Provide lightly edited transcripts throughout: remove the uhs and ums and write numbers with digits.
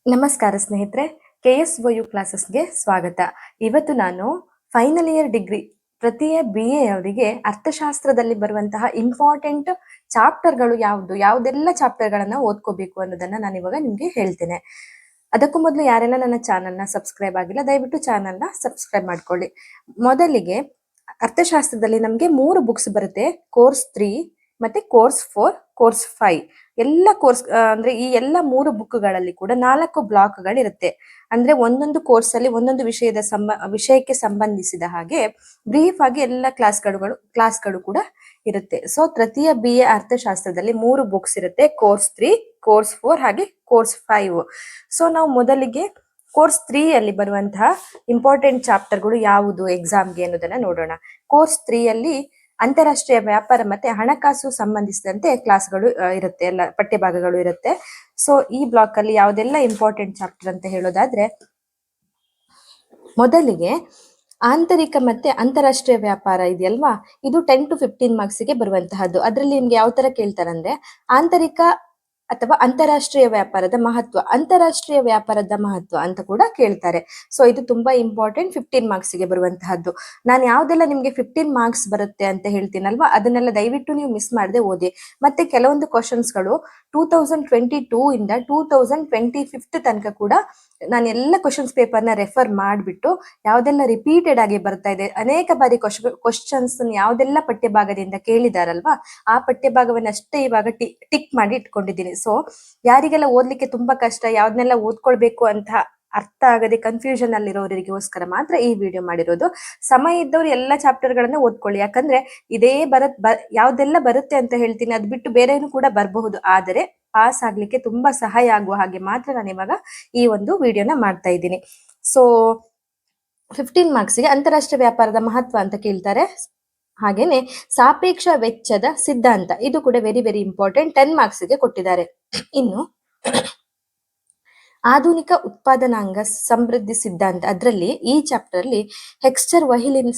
ನಮಸ್ಕಾರ ಸ್ನೇಹಿತರೆ, KSOU ಕ್ಲಾಸಸ್ಗೆ ಸ್ವಾಗತ. ಇವತ್ತು ನಾನು ಫೈನಲ್ ಇಯರ್ ಡಿಗ್ರಿ ತೃತೀಯ BA ಅವರಿಗೆ ಅರ್ಥಶಾಸ್ತ್ರದಲ್ಲಿ ಬರುವಂತಹ ಇಂಪಾರ್ಟೆಂಟ್ ಚಾಪ್ಟರ್ಗಳು ಯಾವುದೆಲ್ಲ ಚಾಪ್ಟರ್ಗಳನ್ನ ಓದ್ಕೋಬೇಕು ಅನ್ನೋದನ್ನ ನಾನು ಇವಾಗ ನಿಮ್ಗೆ ಹೇಳ್ತೇನೆ. ಅದಕ್ಕೂ ಮೊದಲು ಯಾರೆಲ್ಲ ನನ್ನ ಚಾನಲ್ನ ಸಬ್ಸ್ಕ್ರೈಬ್ ಆಗಿಲ್ಲ, ದಯವಿಟ್ಟು ಚಾನಲ್ನ ಸಬ್ಸ್ಕ್ರೈಬ್ ಮಾಡ್ಕೊಳ್ಳಿ. ಮೊದಲಿಗೆ ಅರ್ಥಶಾಸ್ತ್ರದಲ್ಲಿ ನಮಗೆ 3 ಬುಕ್ಸ್ ಬರುತ್ತೆ. ಕೋರ್ಸ್ 3 ಮತ್ತೆ ಕೋರ್ಸ್ 4, ಕೋರ್ಸ್ 5. ಎಲ್ಲ ಕೋರ್ಸ್ ಅಂದ್ರೆ ಈ ಎಲ್ಲ 3 ಬುಕ್ಗಳಲ್ಲಿ ಕೂಡ 4 ಬ್ಲಾಕ್ಗಳಿರುತ್ತೆ. ಅಂದ್ರೆ ಒಂದೊಂದು ಕೋರ್ಸ್ ಅಲ್ಲಿ ಒಂದೊಂದು ವಿಷಯಕ್ಕೆ ಸಂಬಂಧಿಸಿದ ಹಾಗೆ ಬ್ರೀಫ್ ಆಗಿ ಎಲ್ಲ ಕ್ಲಾಸ್ಗಳು ಕೂಡ ಇರುತ್ತೆ. ಸೊ ತೃತೀಯ BA ಅರ್ಥಶಾಸ್ತ್ರದಲ್ಲಿ 3 ಬುಕ್ಸ್ ಇರುತ್ತೆ. ಕೋರ್ಸ್ 3, ಕೋರ್ಸ್ 4 ಹಾಗೆ ಕೋರ್ಸ್ 5. ಸೊ ನಾವು ಮೊದಲಿಗೆ ಕೋರ್ಸ್ 3 ಅಲ್ಲಿ ಬರುವಂತಹ ಇಂಪಾರ್ಟೆಂಟ್ ಚಾಪ್ಟರ್ಗಳು ಯಾವುದು ಎಕ್ಸಾಮ್ಗೆ ಅನ್ನೋದನ್ನ ನೋಡೋಣ. ಕೋರ್ಸ್ 3 ಅಲ್ಲಿ ಅಂತಾರಾಷ್ಟ್ರೀಯ ವ್ಯಾಪಾರ ಮತ್ತೆ ಹಣಕಾಸು ಸಂಬಂಧಿಸಿದಂತೆ ಕ್ಲಾಸ್ಗಳು ಇರುತ್ತೆ, ಎಲ್ಲ ಪಠ್ಯಭಾಗಗಳು ಇರುತ್ತೆ. ಸೊ ಈ ಬ್ಲಾಕ್ ಅಲ್ಲಿ ಯಾವುದೆಲ್ಲ ಇಂಪಾರ್ಟೆಂಟ್ ಚಾಪ್ಟರ್ ಅಂತ ಹೇಳೋದಾದ್ರೆ, ಮೊದಲಿಗೆ ಆಂತರಿಕ ಮತ್ತೆ ಅಂತಾರಾಷ್ಟ್ರೀಯ ವ್ಯಾಪಾರ ಇದೆಯಲ್ವಾ, ಇದು 10 to 15 ಮಾರ್ಕ್ಸ್ಗೆ ಬರುವಂತಹದ್ದು. ಅದರಲ್ಲಿ ನಿಮ್ಗೆ ಯಾವ ತರ ಕೇಳ್ತಾರಂದ್ರೆ, ಆಂತರಿಕ ಅಥವಾ ಅಂತಾರಾಷ್ಟ್ರೀಯ ವ್ಯಾಪಾರದ ಮಹತ್ವ ಅಂತ ಕೂಡ ಕೇಳ್ತಾರೆ. ಸೊ ಇದು ತುಂಬಾ ಇಂಪಾರ್ಟೆಂಟ್, 15 ಮಾರ್ಕ್ಸ್ಗೆ ಬರುವಂತಹದ್ದು. ನಾನು ಯಾವ್ದೆಲ್ಲ ನಿಮ್ಗೆ 15 ಮಾರ್ಕ್ಸ್ ಬರುತ್ತೆ ಅಂತ ಹೇಳ್ತೀನಲ್ವಾ, ಅದನ್ನೆಲ್ಲ ದಯವಿಟ್ಟು ನೀವು ಮಿಸ್ ಮಾಡದೆ ಓದಿ. ಮತ್ತೆ ಕೆಲವೊಂದು ಕ್ವಶನ್ಸ್ಗಳು 2022 ಇಂದ 2025 ತನಕ ಕೂಡ ನಾನು ಎಲ್ಲ ಕ್ವಶನ್ಸ್ ಪೇಪರ್ನ ರೆಫರ್ ಮಾಡಿಬಿಟ್ಟು ಯಾವ್ದೆಲ್ಲ ರಿಪೀಟೆಡ್ ಆಗಿ ಬರ್ತಾ ಇದೆ, ಅನೇಕ ಬಾರಿ ಕ್ವಶನ್ಸ್ ಯಾವ್ದೆಲ್ಲ ಪಠ್ಯಭಾಗದಿಂದ ಕೇಳಿದಾರಲ್ವಾ, ಆ ಪಠ್ಯಭಾಗವನ್ನಷ್ಟೇ ಇವಾಗ ಟಿಕ್ ಮಾಡಿ ಇಟ್ಕೊಂಡಿದ್ದೀನಿ. ಸೊ ಯಾರಿಗೆಲ್ಲ ಓದ್ಲಿಕ್ಕೆ ತುಂಬಾ ಕಷ್ಟ, ಯಾವ್ದನ್ನೆಲ್ಲ ಓದ್ಕೊಳ್ಬೇಕು ಅಂತ ಅರ್ಥ ಆಗದೆ ಕನ್ಫ್ಯೂಷನ್ ಅಲ್ಲಿರೋರಿಗೋಸ್ಕರ ಮಾತ್ರ ಈ ವಿಡಿಯೋ ಮಾಡಿರೋದು. ಸಮಯ ಇದ್ದವ್ರು ಎಲ್ಲ ಚಾಪ್ಟರ್ ಗಳನ್ನ ಓದ್ಕೊಳ್ಳಿ, ಯಾಕಂದ್ರೆ ಇದೇ ಯಾವ್ದೆಲ್ಲ ಬರುತ್ತೆ ಅಂತ ಹೇಳ್ತೀನಿ, ಅದ್ ಬಿಟ್ಟು ಬೇರೆನೂ ಕೂಡ ಬರಬಹುದು. ಆದರೆ ಪಾಸ್ ಆಗ್ಲಿಕ್ಕೆ ತುಂಬಾ ಸಹಾಯ ಆಗುವ ಹಾಗೆ ಮಾತ್ರ ನಾನು ಇವಾಗ ಈ ಒಂದು ವಿಡಿಯೋನ ಮಾಡ್ತಾ ಇದ್ದೀನಿ. ಸೊ 15 ಮಾರ್ಕ್ಸ್ಗೆ ಅಂತಾರಾಷ್ಟ್ರೀಯ ವ್ಯಾಪಾರದ ಮಹತ್ವ ಅಂತ ಕೇಳ್ತಾರೆ. ಹಾಗೇನೆ ಸಾಪೇಕ್ಷ ವೆಚ್ಚದ ಸಿದ್ಧಾಂತ, ಇದು ಕೂಡ ವೆರಿ ವೆರಿ ಇಂಪಾರ್ಟೆಂಟ್, 10 ಮಾರ್ಕ್ಸ್ಗೆ ಕೊಟ್ಟಿದ್ದಾರೆ. ಇನ್ನು ಆಧುನಿಕ ಉತ್ಪಾದನಾಂಗ ಸಮೃದ್ಧಿ ಸಿದ್ಧಾಂತ, ಅದರಲ್ಲಿ ಈ ಚಾಪ್ಟರ್ ಅಲ್ಲಿ ಹೆಕ್ಸ್ಟರ್ ವಹಿಲಿನ್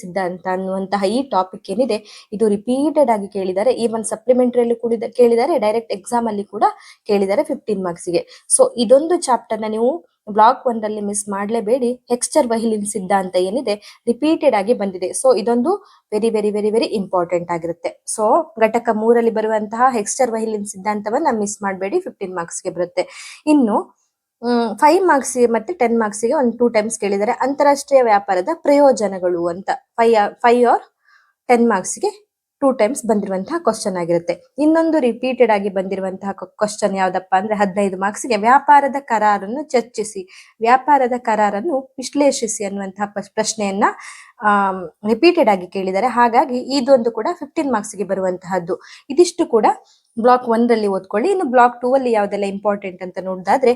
ಸಿದ್ಧಾಂತ ಅನ್ನುವಂತಹ ಈ ಟಾಪಿಕ್ ಏನಿದೆ, ಇದು ರಿಪೀಟೆಡ್ ಆಗಿ ಕೇಳಿದ್ದಾರೆ. ಈವನ್ ಸಪ್ಲಿಮೆಂಟರಿಯಲ್ಲಿ ಕೂಡ ಕೇಳಿದ್ದಾರೆ, ಡೈರೆಕ್ಟ್ ಎಕ್ಸಾಮ್ ಅಲ್ಲಿ ಕೂಡ ಕೇಳಿದ್ದಾರೆ 15 ಮಾರ್ಕ್ಸ್ಗೆ. ಸೊ ಇದೊಂದು ಚಾಪ್ಟರ್ನ ನೀವು ಬ್ಲಾಕ್ 1 ರಲ್ಲಿ ಮಿಸ್ ಮಾಡಲೇಬೇಡಿ. ಹೆಕ್ಸ್ಟರ್ ವಹಿಲಿನ್ ಸಿದ್ಧಾಂತ ಏನಿದೆ ರಿಪೀಟೆಡ್ ಆಗಿ ಬಂದಿದೆ. ಸೊ ಇದೊಂದು very very very very important ಆಗಿರುತ್ತೆ. ಸೊ ಘಟಕ 3 ಬರುವಂತಹ ಹೆಕ್ಸ್ಟರ್ ವಹಿಲಿನ್ ಸಿದ್ಧಾಂತವನ್ನ ಮಿಸ್ ಮಾಡಬೇಡಿ, 15 ಮಾರ್ಕ್ಸ್ಗೆ ಬರುತ್ತೆ. ಇನ್ನು 5 ಮಾರ್ಕ್ಸ್ ಮತ್ತೆ 10 ಮಾರ್ಕ್ಸ್ಗೆ ಒಂದು 2 ಟೈಮ್ಸ್ ಕೇಳಿದ್ದಾರೆ. ಅಂತಾರಾಷ್ಟ್ರೀಯ ವ್ಯಾಪಾರದ ಪ್ರಯೋಜನಗಳು ಅಂತ 5 or 10 ಮಾರ್ಕ್ಸ್ಗೆ 2 ಟೈಮ್ಸ್ ಬಂದಿರುವಂತಹ ಕ್ವಶನ್ ಆಗಿರುತ್ತೆ. ಇನ್ನೊಂದು ರಿಪೀಟೆಡ್ ಆಗಿ ಬಂದಿರುವಂತಹ ಕ್ವಶನ್ ಯಾವ್ದಪ್ಪ ಅಂದ್ರೆ 15 ಮಾರ್ಕ್ಸ್ಗೆ ವ್ಯಾಪಾರದ ಕರಾರನ್ನು ವಿಶ್ಲೇಷಿಸಿ ಅನ್ನುವಂತಹ ಪ್ರಶ್ನೆಯನ್ನ ರಿಪೀಟೆಡ್ ಆಗಿ ಕೇಳಿದ್ದಾರೆ. ಹಾಗಾಗಿ ಇದೊಂದು ಕೂಡ 15 ಮಾರ್ಕ್ಸ್ಗೆ ಬರುವಂತಹದ್ದು. ಇದಿಷ್ಟು ಕೂಡ ಬ್ಲಾಕ್ 1 ರಲ್ಲಿ ಓದ್ಕೊಳ್ಳಿ. ಇನ್ನು ಬ್ಲಾಕ್ 2 ಅಲ್ಲಿ ಯಾವ್ದೆಲ್ಲ ಇಂಪಾರ್ಟೆಂಟ್ ಅಂತ ನೋಡೋದಾದ್ರೆ,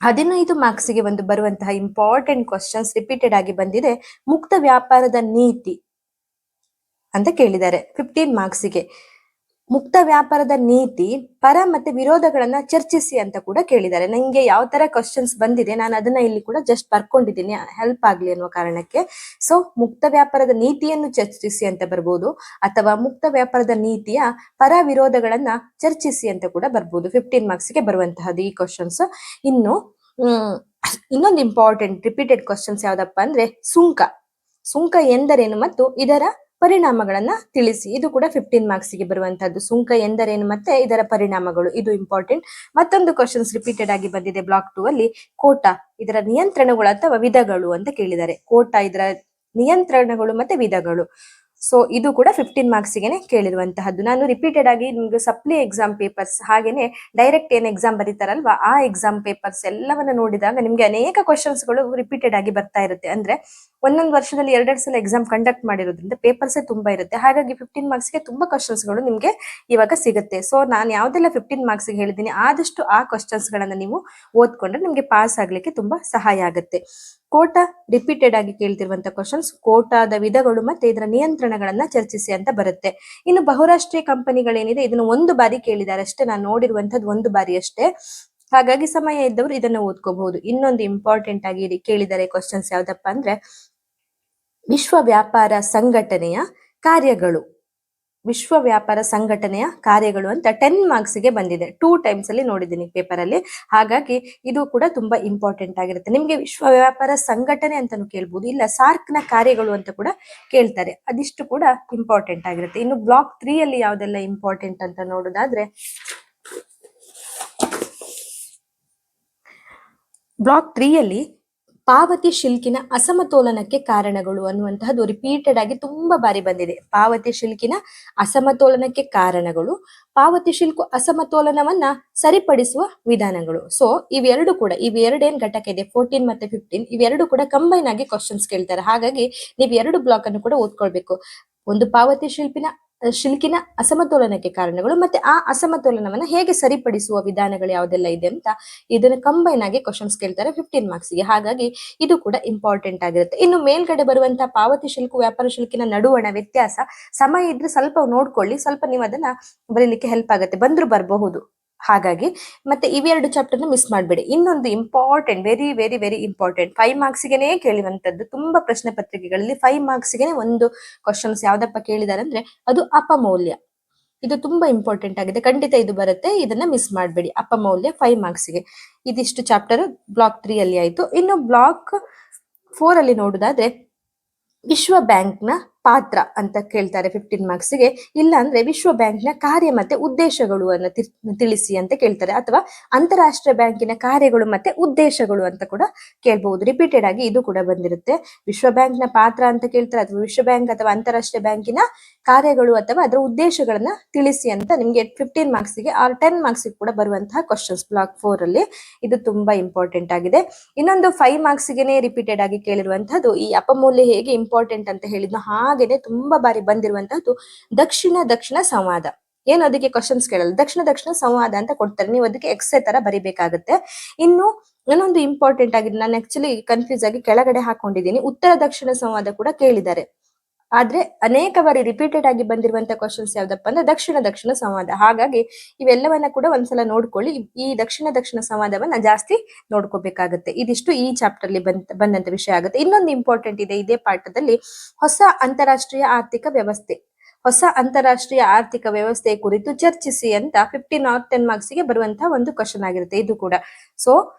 15 ಮಾರ್ಕ್ಸ್ಗೆ ಒಂದು ಬರುವಂತಹ ಇಂಪಾರ್ಟೆಂಟ್ ಕ್ವಶನ್ಸ್ ರಿಪೀಟೆಡ್ ಆಗಿ ಬಂದಿದೆ. ಮುಕ್ತ ವ್ಯಾಪಾರದ ನೀತಿ ಅಂತ ಕೇಳಿದ್ದಾರೆ 15 ಮಾರ್ಕ್ಸ್ಗೆ. ಮುಕ್ತ ವ್ಯಾಪಾರದ ನೀತಿ ಪರ ಮತ್ತೆ ವಿರೋಧಗಳನ್ನ ಚರ್ಚಿಸಿ ಅಂತ ಕೂಡ ಕೇಳಿದ್ದಾರೆ. ನಂಗೆ ಯಾವ ತರ ಕ್ವಶನ್ಸ್ ಬಂದಿದೆ ನಾನು ಅದನ್ನ ಇಲ್ಲಿ ಕೂಡ ಜಸ್ಟ್ ಬರ್ಕೊಂಡಿದ್ದೀನಿ, ಹೆಲ್ಪ್ ಆಗ್ಲಿ ಅನ್ನುವ ಕಾರಣಕ್ಕೆ. ಸೊ ಮುಕ್ತ ವ್ಯಾಪಾರದ ನೀತಿಯನ್ನು ಚರ್ಚಿಸಿ ಅಂತ ಬರ್ಬೋದು, ಅಥವಾ ಮುಕ್ತ ವ್ಯಾಪಾರದ ನೀತಿಯ ಪರ ವಿರೋಧಗಳನ್ನ ಚರ್ಚಿಸಿ ಅಂತ ಕೂಡ ಬರ್ಬೋದು. 15 ಮಾರ್ಕ್ಸ್ಗೆ ಬರುವಂತಹದ್ದು ಈ ಕ್ವಶನ್ಸ್. ಇನ್ನು ಇನ್ನೊಂದು ಇಂಪಾರ್ಟೆಂಟ್ ರಿಪೀಟೆಡ್ ಕ್ವಶನ್ಸ್ ಯಾವ್ದಪ್ಪ ಅಂದ್ರೆ, ಸುಂಕ ಎಂದರೇನು ಮತ್ತು ಇದರ ಪರಿಣಾಮಗಳನ್ನ ತಿಳಿಸಿ. ಇದು ಕೂಡ 15 ಮಾರ್ಕ್ಸ್ಗೆ ಬರುವಂತಹದ್ದು. ಸುಂಕ ಎಂದರೇನು ಮತ್ತೆ ಇದರ ಪರಿಣಾಮಗಳು, ಇದು ಇಂಪಾರ್ಟೆಂಟ್. ಮತ್ತೊಂದು ಕ್ವಶನ್ಸ್ ರಿಪೀಟೆಡ್ ಆಗಿ ಬಂದಿದೆ ಬ್ಲಾಕ್ 2 ಅಲ್ಲಿ, ಕೋಟಾ ಇದರ ನಿಯಂತ್ರಣಗಳು ಅಥವಾ ವಿಧಗಳು ಅಂತ ಕೇಳಿದ್ದಾರೆ. ಕೋಟಾ ಇದರ ನಿಯಂತ್ರಣಗಳು ಮತ್ತೆ ವಿಧಗಳು. ಸೊ ಇದು ಕೂಡ 15 ಮಾರ್ಕ್ಸ್ಗೆ ಕೇಳಿರುವಂತಹದ್ದು. ನಾನು ರಿಪೀಟೆಡ್ ಆಗಿ ನಿಮ್ಗೆ ಸಪ್ಲಿ ಎಕ್ಸಾಮ್ ಪೇಪರ್ಸ್ ಹಾಗೇನೆ ಡೈರೆಕ್ಟ್ ಏನ್ ಎಕ್ಸಾಮ್ ಬರೀತಾರಲ್ವಾ, ಆ ಎಕ್ಸಾಮ್ ಪೇಪರ್ಸ್ ಎಲ್ಲವನ್ನ ನೋಡಿದಾಗ ನಿಮ್ಗೆ ಅನೇಕ ಕ್ವಶನ್ಸ್ಗಳು ರಿಪೀಟೆಡ್ ಆಗಿ ಬರ್ತಾ ಇರುತ್ತೆ. ಅಂದ್ರೆ ಒಂದೊಂದು ವರ್ಷದಲ್ಲಿ 2 ಸಲ ಎಕ್ಸಾಮ್ ಕಂಡಕ್ಟ್ ಮಾಡಿರೋದ್ರಿಂದ ಪೇಪರ್ಸೇ ತುಂಬಾ ಇರುತ್ತೆ. ಹಾಗಾಗಿ 15 ಮಾರ್ಕ್ಸ್ಗೆ ತುಂಬಾ ಕ್ವಶನ್ಸ್ಗಳು ನಿಮ್ಗೆ ಇವಾಗ ಸಿಗುತ್ತೆ. ಸೊ ನಾನು ಯಾವ್ದೆಲ್ಲ 15 ಮಾರ್ಕ್ಸ್ಗೆ ಹೇಳಿದ್ದೀನಿ, ಆದಷ್ಟು ಆ ಕ್ವಶನ್ಸ್ ಗಳನ್ನ ನೀವು ಓದ್ಕೊಂಡ್ರೆ ನಿಮ್ಗೆ ಪಾಸ್ ಆಗ್ಲಿಕ್ಕೆ ತುಂಬಾ ಸಹಾಯ ಆಗುತ್ತೆ. ಕೋಟಾ ರಿಪೀಟೆಡ್ ಆಗಿ ಕೇಳ್ತಿರುವಂತ ಕ್ವಶನ್ಸ್, ಕೋಟಾದ ವಿಧಗಳು ಮತ್ತೆ ಇದರ ನಿಯಂತ್ರಣಗಳನ್ನ ಚರ್ಚಿಸಿ ಅಂತ ಬರುತ್ತೆ. ಇನ್ನು ಬಹುರಾಷ್ಟ್ರೀಯ ಕಂಪನಿಗಳೇನಿದೆ, ಇದನ್ನು 1 ಬಾರಿ ಕೇಳಿದ್ದಾರೆ ಅಷ್ಟೇ, ನಾನು ನೋಡಿರುವಂತದ್ದು 1 ಬಾರಿ ಅಷ್ಟೇ. ಹಾಗಾಗಿ ಸಮಯ ಇದ್ದವರು ಇದನ್ನ ಓದ್ಕೋಬಹುದು. ಇನ್ನೊಂದು ಇಂಪಾರ್ಟೆಂಟ್ ಆಗಿ ಕೇಳಿದರೆ ಕ್ವಶನ್ಸ್ ಯಾವ್ದಪ್ಪ ಅಂದ್ರೆ, ವಿಶ್ವ ವ್ಯಾಪಾರ ಸಂಘಟನೆಯ ಕಾರ್ಯಗಳು. ವಿಶ್ವ ವ್ಯಾಪಾರ ಸಂಘಟನೆಯ ಕಾರ್ಯಗಳು ಅಂತ 10 ಮಾರ್ಕ್ಸ್ಗೆ ಬಂದಿದೆ. 2 ಟೈಮ್ಸ್ ಅಲ್ಲಿ ನೋಡಿದ್ದೀನಿ ಪೇಪರ್ ಅಲ್ಲಿ. ಹಾಗಾಗಿ ಇದು ಕೂಡ ತುಂಬಾ ಇಂಪಾರ್ಟೆಂಟ್ ಆಗಿರುತ್ತೆ. ನಿಮ್ಗೆ ವಿಶ್ವ ವ್ಯಾಪಾರ ಸಂಘಟನೆ ಅಂತಾನು ಕೇಳ್ಬೋದು, ಇಲ್ಲ ಸಾರ್ಕ್ ನ ಕಾರ್ಯಗಳು ಅಂತ ಕೂಡ ಕೇಳ್ತಾರೆ. ಅದಿಷ್ಟು ಕೂಡ ಇಂಪಾರ್ಟೆಂಟ್ ಆಗಿರುತ್ತೆ. ಇನ್ನು ಬ್ಲಾಕ್ 3 ಅಲ್ಲಿ ಯಾವ್ದೆಲ್ಲ ಇಂಪಾರ್ಟೆಂಟ್ ಅಂತ ನೋಡೋದಾದ್ರೆ, ಬ್ಲಾಕ್ 3 ಅಲ್ಲಿ ಪಾವತಿ ಶಿಲ್ಕಿನ ಅಸಮತೋಲನಕ್ಕೆ ಕಾರಣಗಳು ಅನ್ನುವಂತಹದ್ದು ರಿಪೀಟೆಡ್ ಆಗಿ ತುಂಬಾ ಬಾರಿ ಬಂದಿದೆ. ಪಾವತಿ ಶಿಲ್ಕಿನ ಅಸಮತೋಲನಕ್ಕೆ ಕಾರಣಗಳು, ಪಾವತಿ ಶಿಲ್ಕು ಅಸಮತೋಲನವನ್ನ ಸರಿಪಡಿಸುವ ವಿಧಾನಗಳು. ಸೊ ಇವೆರಡೇನ್ ಘಟಕ ಇದೆ 14 ಮತ್ತೆ 15, ಇವೆರಡು ಕೂಡ ಕಂಬೈನ್ ಆಗಿ ಕ್ವಶನ್ಸ್ ಕೇಳ್ತಾರೆ. ಹಾಗಾಗಿ ನೀವು 2 ಬ್ಲಾಕ್ ಅನ್ನು ಕೂಡ ಓದ್ಕೊಳ್ಬೇಕು. ಒಂದು ಪಾವತಿ ಶಿಲ್ಕಿನ ಅಸಮತೋಲನಕ್ಕೆ ಕಾರಣಗಳು, ಮತ್ತೆ ಆ ಅಸಮತೋಲನವನ್ನ ಹೇಗೆ ಸರಿಪಡಿಸುವ ವಿಧಾನಗಳು ಯಾವುದೆಲ್ಲ ಇದೆ ಅಂತ ಇದನ್ನ ಕಂಬೈನ್ ಆಗಿ ಕ್ವಶನ್ಸ್ ಕೇಳ್ತಾರೆ 15 ಮಾರ್ಕ್ಸ್ಗೆ. ಹಾಗಾಗಿ ಇದು ಕೂಡ ಇಂಪಾರ್ಟೆಂಟ್ ಆಗಿರುತ್ತೆ. ಇನ್ನು ಮೇಲ್ಗಡೆ ಬರುವಂತಹ ಪಾವತಿ ಶಿಲ್ಕು ವ್ಯಾಪಾರ ಶಿಲ್ಕಿನ ನಡುವಣ ವ್ಯತ್ಯಾಸ ಸಮಯ ಇದ್ರೆ ಸ್ವಲ್ಪ ನೋಡ್ಕೊಳ್ಳಿ, ಸ್ವಲ್ಪ ನೀವು ಅದನ್ನ ಬರೀಲಿಕ್ಕೆ ಹೆಲ್ಪ್ ಆಗುತ್ತೆ, ಬಂದ್ರು ಬರಬಹುದು. ಹಾಗಾಗಿ ಮತ್ತೆ ಇವೆರಡು ಚಾಪ್ಟರ್ ಮಿಸ್ ಮಾಡಬೇಡಿ. ಇನ್ನೊಂದು important, very very very important, 5 ಮಾರ್ಕ್ಸ್ಗೆನೇ ಕೇಳುವಂತದ್ದು, ತುಂಬಾ ಪ್ರಶ್ನೆ ಪತ್ರಿಕೆಗಳಲ್ಲಿ 5 ಮಾರ್ಕ್ಸ್ಗೆನೆ ಒಂದು ಕ್ವಶನ್ಸ್ ಯಾವ್ದಪ್ಪ ಕೇಳಿದಾರೆ ಅಂದ್ರೆ ಅದು ಅಪಮೌಲ್ಯ. ಇದು ತುಂಬಾ ಇಂಪಾರ್ಟೆಂಟ್ ಆಗಿದೆ, ಖಂಡಿತ ಇದು ಬರುತ್ತೆ, ಇದನ್ನ ಮಿಸ್ ಮಾಡಬೇಡಿ. ಅಪಮೌಲ್ಯ 5 ಮಾರ್ಕ್ಸ್ಗೆ. ಇದಿಷ್ಟು ಚಾಪ್ಟರ್ ಬ್ಲಾಕ್ 3 ಅಲ್ಲಿ ಆಯ್ತು. ಇನ್ನು ಬ್ಲಾಕ್ 4 ಅಲ್ಲಿ ನೋಡುದಾದ್ರೆ ವಿಶ್ವ ಬ್ಯಾಂಕ್ ನ ಪಾತ್ರ ಅಂತ ಕೇಳ್ತಾರೆ 15 ಮಾರ್ಕ್ಸ್ಗೆ. ಇಲ್ಲ ಅಂದ್ರೆ ವಿಶ್ವ ಬ್ಯಾಂಕ್ ನ ಕಾರ್ಯ ಮತ್ತೆ ಉದ್ದೇಶಗಳು ಅನ್ನ ತಿಳಿಸಿ ಅಂತ ಕೇಳ್ತಾರೆ, ಅಥವಾ ಅಂತಾರಾಷ್ಟ್ರೀಯ ಬ್ಯಾಂಕಿನ ಕಾರ್ಯಗಳು ಮತ್ತೆ ಉದ್ದೇಶಗಳು ಅಂತ ಕೂಡ ಕೇಳಬಹುದು. ರಿಪೀಟೆಡ್ ಆಗಿ ಇದು ಕೂಡ ಬಂದಿರುತ್ತೆ. ವಿಶ್ವ ಬ್ಯಾಂಕ್ ನ ಪಾತ್ರ ಅಂತ ಕೇಳ್ತಾರೆ, ಅಥವಾ ವಿಶ್ವ ಬ್ಯಾಂಕ್ ಅಥವಾ ಅಂತಾರಾಷ್ಟ್ರೀಯ ಬ್ಯಾಂಕಿನ ಕಾರ್ಯಗಳು ಅಥವಾ ಅದರ ಉದ್ದೇಶಗಳನ್ನ ತಿಳಿಸಿ ಅಂತ ನಿಮ್ಗೆ 15 ಮಾರ್ಕ್ಸ್ಗೆ ಆರ್ 10 ಮಾರ್ಕ್ಸ್ ಕೂಡ ಬರುವಂತಹ ಕ್ವಶನ್ಸ್ ಬ್ಲಾಕ್ 4 ಅಲ್ಲಿ. ಇದು ತುಂಬಾ ಇಂಪಾರ್ಟೆಂಟ್ ಆಗಿದೆ. ಇನ್ನೊಂದು 5 ಮಾರ್ಕ್ಸ್ಗೆನೆ ರಿಪೀಟೆಡ್ ಆಗಿ ಕೇಳಿರುವಂತಹದ್ದು ಈ ಅಪಮೌಲ್ಯ ಹೇಗೆ ಇಂಪಾರ್ಟೆಂಟ್ ಅಂತ ಹೇಳಿದ್ನು ಹಾಗೇನೆ ತುಂಬಾ ಬಾರಿ ಬಂದಿರುವಂತಹದ್ದು ದಕ್ಷಿಣ ಸಂವಾದ. ಏನು ಅದಕ್ಕೆ ಕ್ವಶನ್ಸ್ ಕೇಳಲ್ಲ, ದಕ್ಷಿಣ ಸಂವಾದ ಅಂತ ಕೊಡ್ತಾರೆ, ನೀವು ಅದಕ್ಕೆ ಎಕ್ಸೆ ತರ ಬರಿಬೇಕಾಗತ್ತೆ. ಇನ್ನು ಇನ್ನೊಂದು ಇಂಪಾರ್ಟೆಂಟ್ ಆಗಿದೆ, ನಾನು ಆಕ್ಚುಲಿ ಕನ್ಫ್ಯೂಸ್ ಆಗಿ ಕೆಳಗಡೆ ಹಾಕೊಂಡಿದ್ದೀನಿ, ಉತ್ತರ ದಕ್ಷಿಣ ಸಂವಾದ ಕೂಡ ಕೇಳಿದ್ದಾರೆ. ಆದ್ರೆ ಅನೇಕ ಬಾರಿ ರಿಪೀಟೆಡ್ ಆಗಿ ಬಂದಿರುವಂತಹ ಕ್ವಶನ್ಸ್ ಯಾವ್ದಪ್ಪ ಅಂದ್ರೆ ದಕ್ಷಿಣ ಸಂವಾದ. ಹಾಗಾಗಿ ಇವೆಲ್ಲವನ್ನ ಕೂಡ ಒಂದ್ಸಲ ನೋಡ್ಕೊಳ್ಳಿ. ಈ ದಕ್ಷಿಣ ಸಂವಾದವನ್ನ ಜಾಸ್ತಿ ನೋಡ್ಕೋಬೇಕಾಗತ್ತೆ. ಇದಿಷ್ಟು ಈ ಚಾಪ್ಟರ್ ಅಲ್ಲಿ ಬಂದಂತ ವಿಷಯ ಆಗುತ್ತೆ. ಇನ್ನೊಂದು ಇಂಪಾರ್ಟೆಂಟ್ ಇದೆ ಇದೇ ಪಾಠದಲ್ಲಿ, ಹೊಸ ಅಂತಾರಾಷ್ಟ್ರೀಯ ಆರ್ಥಿಕ ವ್ಯವಸ್ಥೆ ಕುರಿತು ಚರ್ಚಿಸಿ ಅಂತ 15 or 10 ಮಾರ್ಕ್ಸ್ಗೆ ಬರುವಂತಹ ಒಂದು ಕ್ವಶನ್ ಆಗಿರುತ್ತೆ ಇದು ಕೂಡ. ಸೊ